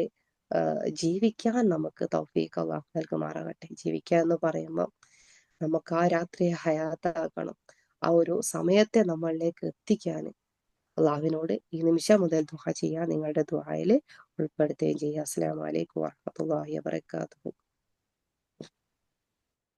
ജീവിക്കാൻ നമുക്ക് തൗഫീഖ് അള്ളാഹു നൽകുമാറാകട്ടെ. ജീവിക്കുക എന്ന് പറയുമ്പോൾ നമുക്ക് ആ രാത്രിയെ ഹയാത്താക്കണം, ആ ഒരു സമയത്തെ നമ്മളിലേക്ക് എത്തിക്കാൻ അള്ളാഹുവിനോട് ഈ നിമിഷം മുതൽ ദുആ ചെയ്യാൻ നിങ്ങളുടെ ദുആയിൽ ഉൾപ്പെടുത്തുകയും ചെയ്യുക. അസ്സലാമു അലൈക്കും വറഹ്മത്തുള്ളാഹി വബറകാതുഹു.